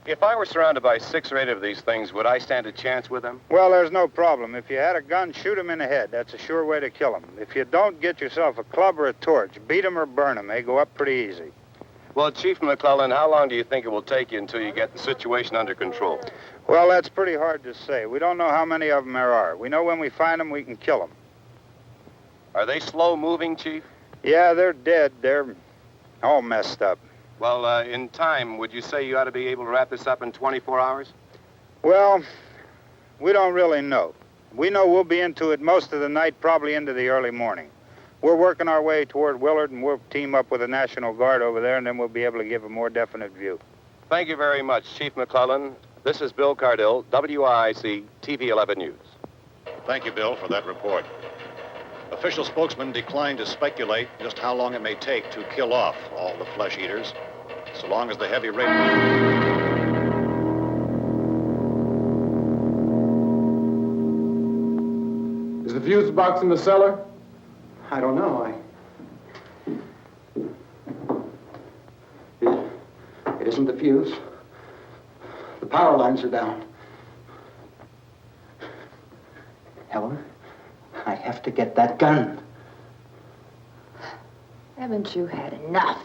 if I were surrounded by 6 or 8 of these things, would I stand a chance with them? Well, there's no problem. If you had a gun, shoot them in the head. That's a sure way to kill them. If you don't, get yourself a club or a torch. Beat them or burn them. They go up pretty easy. Well, Chief McClellan, how long do you think it will take you until you get the situation under control? Well, that's pretty hard to say. We don't know how many of them there are. We know when we find them, we can kill them. Are they slow-moving, Chief? Yeah, they're dead. They're all messed up. Well, in time, would you say you ought to be able to wrap this up in 24 hours? Well, we don't really know. We know we'll be into it most of the night, probably into the early morning. We're working our way toward Willard, and we'll team up with the National Guard over there, and then we'll be able to give a more definite view. Thank you very much, Chief McClellan. This is Bill Cardill, WIC TV 11 News. Thank you, Bill, for that report. Official spokesman declined to speculate just how long it may take to kill off all the flesh eaters, so long as the heavy rain... Is the fuse box in the cellar? I don't know. wasn't the fuse. The power lines are down. Helen, I have to get that gun. Haven't you had enough?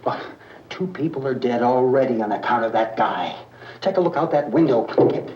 But 2 people are dead already on account of that guy. Take a look out that window. Get...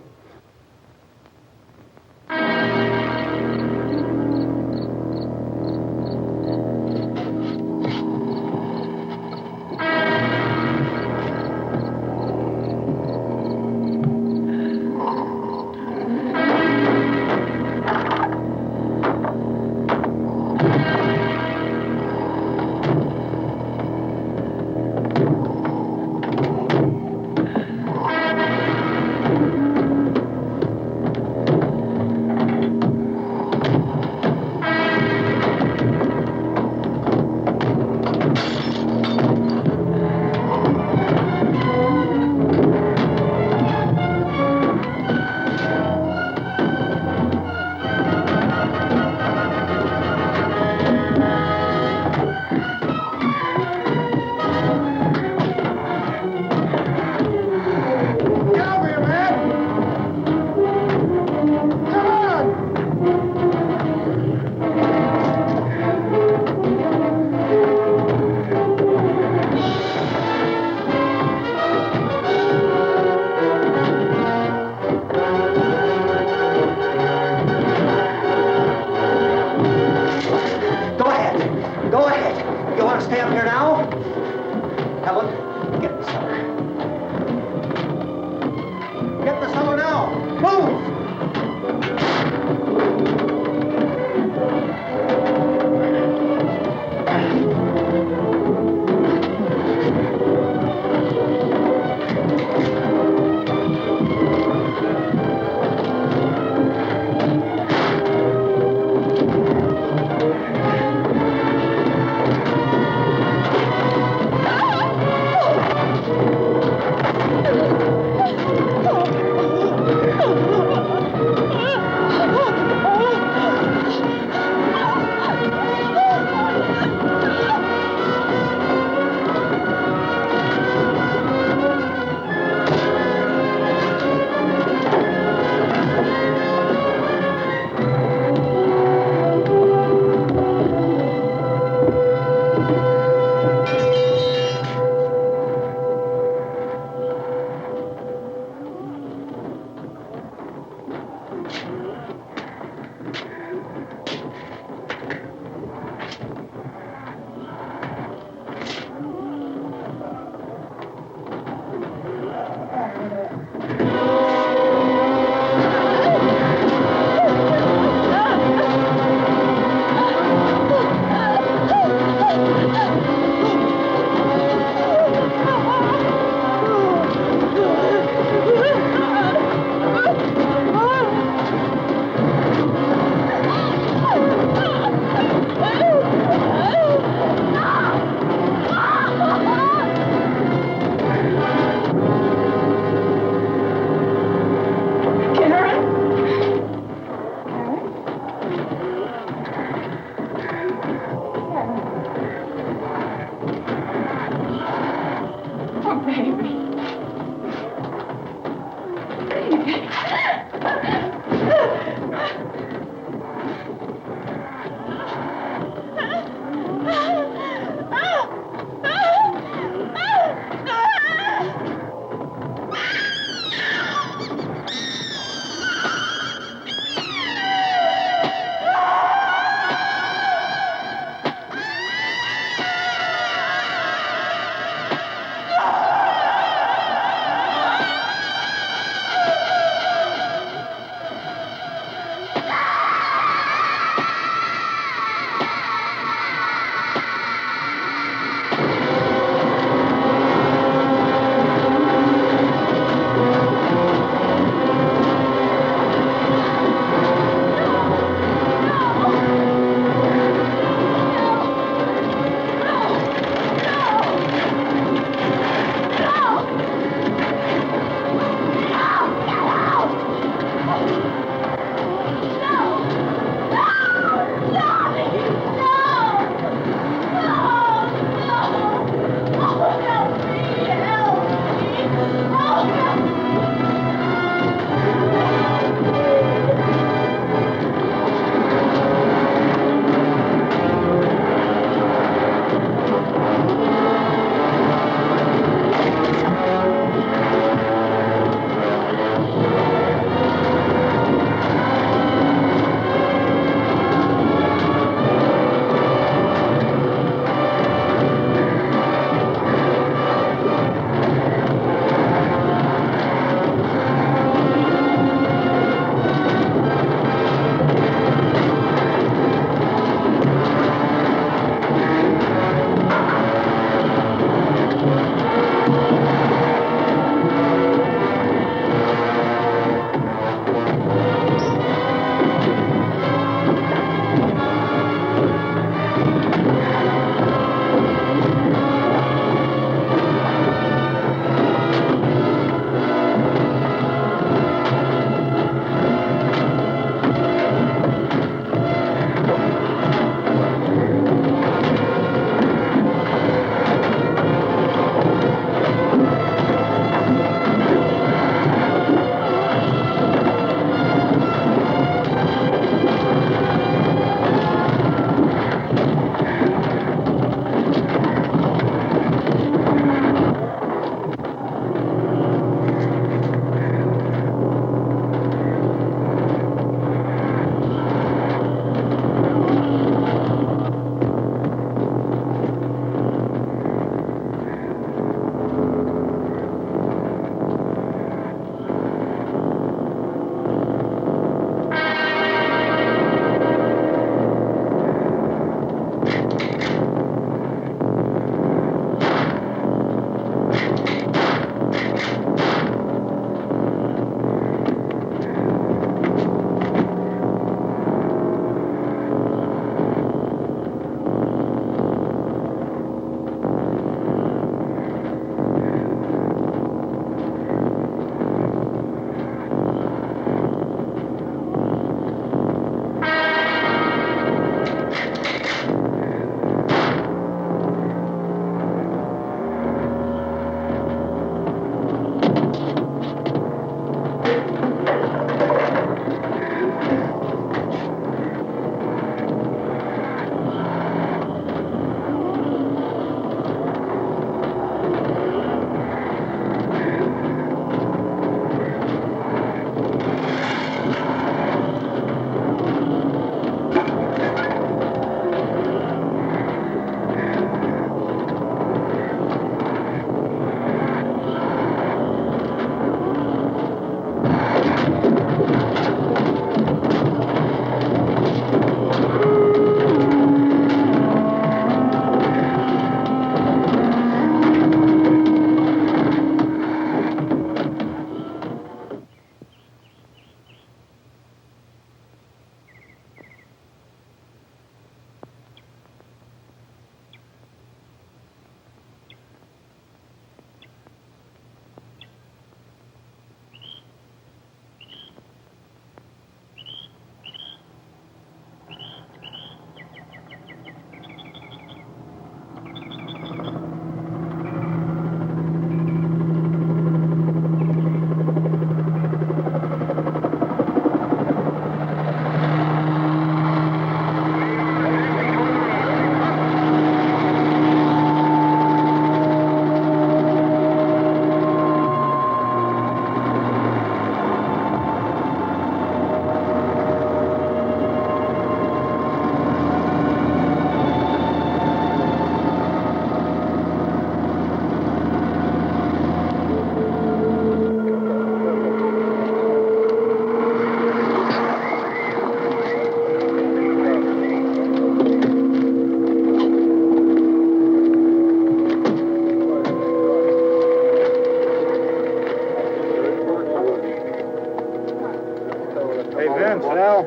Hey, Vince, Al,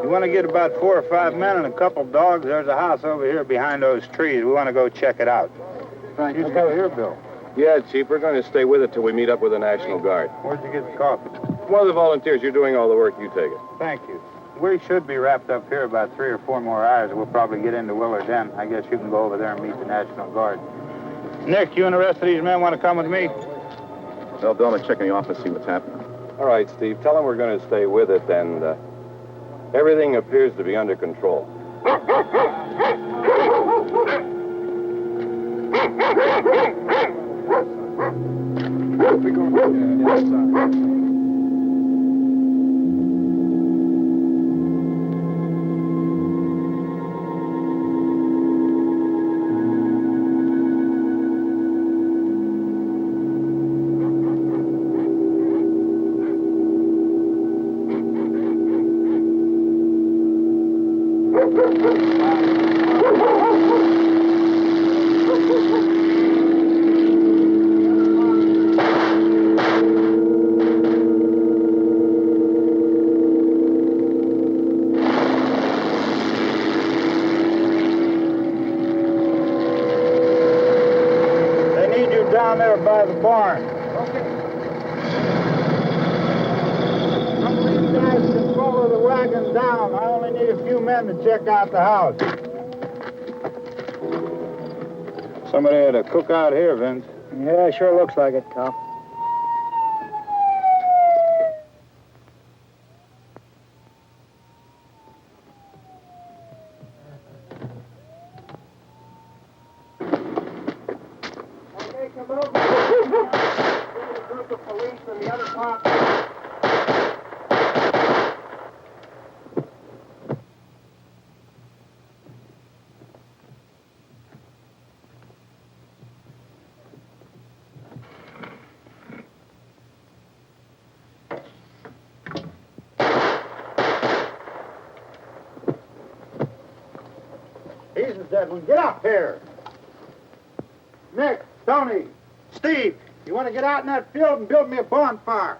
you want to get about 4 or 5 men and a couple dogs? There's a house over here behind those trees. We want to go check it out. Right. You stay here, Bill. Yeah, Chief, we're going to stay with it till we meet up with the National Guard. Where'd you get the coffee? One of the volunteers, you're doing all the work, you take it. Thank you. We should be wrapped up here about 3 or 4 more hours. We'll probably get into Willard then. I guess you can go over there and meet the National Guard. Nick, you and the rest of these men want to come with me? Well, Bill, let's check in the office, see what's happening. All right, Steve, tell them we're going to stay with it, and everything appears to be under control. Down there by the barn. Okay. Some of these guys can follow the wagon down. I only need a few men to check out the house. Somebody had a cookout here, Vince. Yeah, sure looks like it, Tom. He's the dead one. Get up here. Nick, Tony, Steve, you want to get out in that field and build me a bonfire?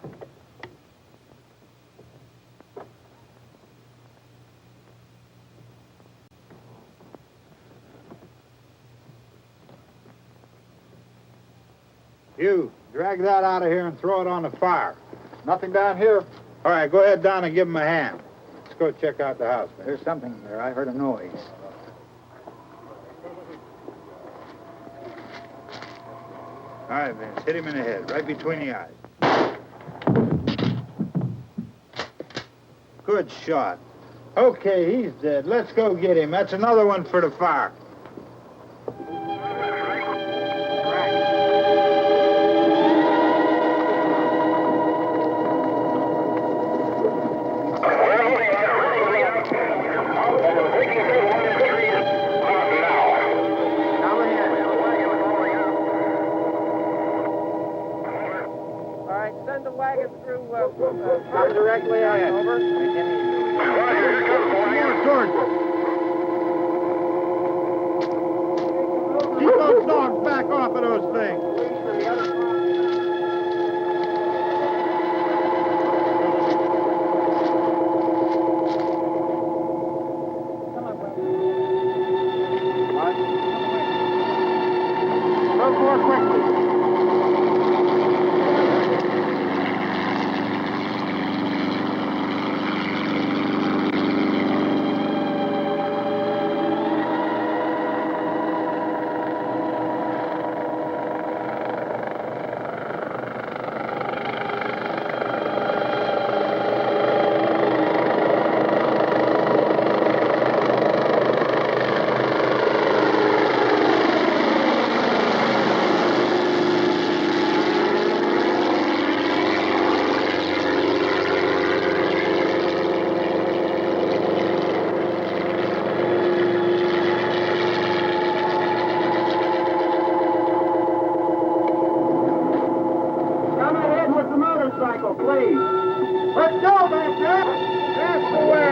You, drag that out of here and throw it on the fire. Nothing down here? All right, go ahead down and give him a hand. Let's go check out the house. There's something there. I heard a noise. All right, Vince, hit him in the head, right between the eyes. Good shot. Okay, he's dead. Let's go get him. That's another one for the fire. Come directly ahead. Over. Keep those dogs back off of those things. Move more quickly. Please. Let's go back there. That's the way.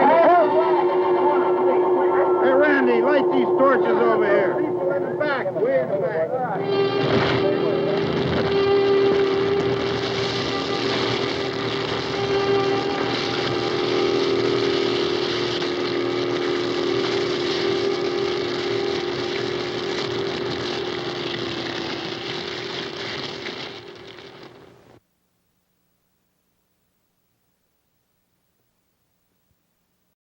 Hey, Randy, light these torches over here. People in the back, way in the back.